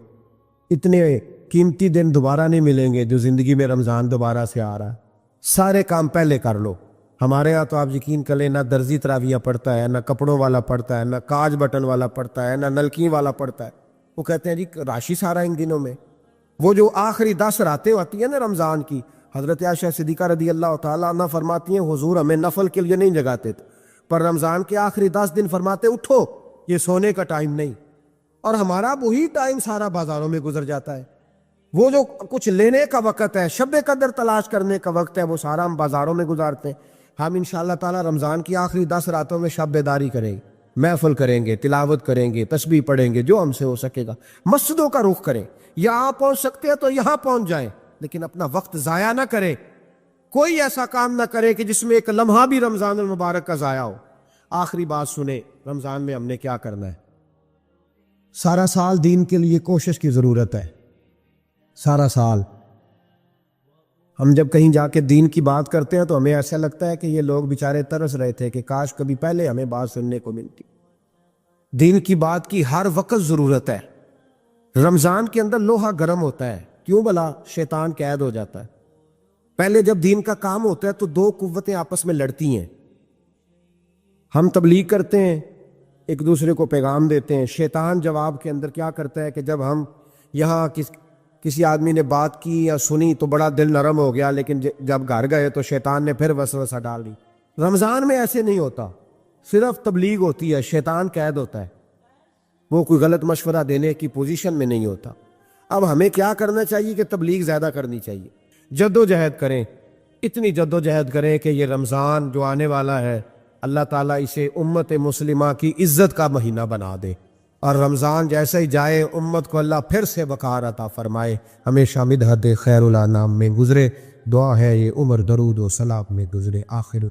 اتنے قیمتی دن دوبارہ نہیں ملیں گے جو زندگی میں رمضان دوبارہ سے آ رہا ہے، سارے کام پہلے کر لو۔ ہمارے ہاں تو آپ یقین کریں، نہ درزی تراویاں پڑھتا ہے، نہ کپڑوں والا پڑھتا ہے، نہ کاج بٹن والا پڑھتا ہے، نہ نلکی والا پڑھتا ہے۔ وہ کہتے ہیں جی راشی سارا ان دنوں میں، وہ جو آخری 10 راتیں ہوتی ہیں نا رمضان کی، حضرت عائشہ صدیقہ رضی اللہ تعالیٰ عنہ فرماتی ہیں حضور ہمیں نفل کے لیے نہیں جگاتے تھے، پر رمضان کے آخری 10 دن فرماتے اٹھو، یہ سونے کا ٹائم نہیں۔ اور ہمارا وہی ٹائم سارا بازاروں میں گزر جاتا ہے، وہ جو کچھ لینے کا وقت ہے، شب قدر تلاش کرنے کا وقت ہے، وہ سارا ہم بازاروں میں گزارتے ہیں۔ ہم انشاءاللہ تعالیٰ رمضان کی آخری 10 راتوں میں شب بیداری کریں گے، محفل کریں گے، تلاوت کریں گے، تسبیح پڑھیں گے، جو ہم سے ہو سکے گا، مسجدوں کا رخ کریں، یہاں پہنچ سکتے ہیں تو یہاں پہنچ جائیں، لیکن اپنا وقت ضائع نہ کریں۔ کوئی ایسا کام نہ کرے کہ جس میں ایک لمحہ بھی رمضان المبارک کا ضائع ہو۔ آخری بات سنیں، رمضان میں ہم نے کیا کرنا ہے؟ سارا سال دین کے لیے کوشش کی ضرورت ہے، سارا سال۔ ہم جب کہیں جا کے دین کی بات کرتے ہیں تو ہمیں ایسا لگتا ہے کہ یہ لوگ بیچارے ترس رہے تھے کہ کاش کبھی پہلے ہمیں بات سننے کو ملتی۔ دین کی بات کی ہر وقت ضرورت ہے۔ رمضان کے اندر لوہا گرم ہوتا ہے، کیوں بھلا؟ شیطان قید ہو جاتا ہے۔ پہلے جب دین کا کام ہوتا ہے تو 2 قوتیں آپس میں لڑتی ہیں۔ ہم تبلیغ کرتے ہیں، ایک دوسرے کو پیغام دیتے ہیں، شیطان جواب کے اندر کیا کرتا ہے کہ جب ہم یہاں کسی آدمی نے بات کی یا سنی تو بڑا دل نرم ہو گیا، لیکن جب گھر گئے تو شیطان نے پھر وسوسہ ڈال دی۔ رمضان میں ایسے نہیں ہوتا، صرف تبلیغ ہوتی ہے، شیطان قید ہوتا ہے، وہ کوئی غلط مشورہ دینے کی پوزیشن میں نہیں ہوتا۔ اب ہمیں کیا کرنا چاہیے کہ تبلیغ زیادہ کرنی چاہیے، جد و جہد کریں، اتنی جد و جہد کریں کہ یہ رمضان جو آنے والا ہے اللہ تعالیٰ اسے امت مسلمہ کی عزت کا مہینہ بنا دے، اور رمضان جیسے ہی جائے امت کو اللہ پھر سے وقار عطا فرمائے، ہمیشہ مدحت خیر الانام میں گزرے۔ دعا ہے یہ عمر درود و سلام میں گزرے۔ آخر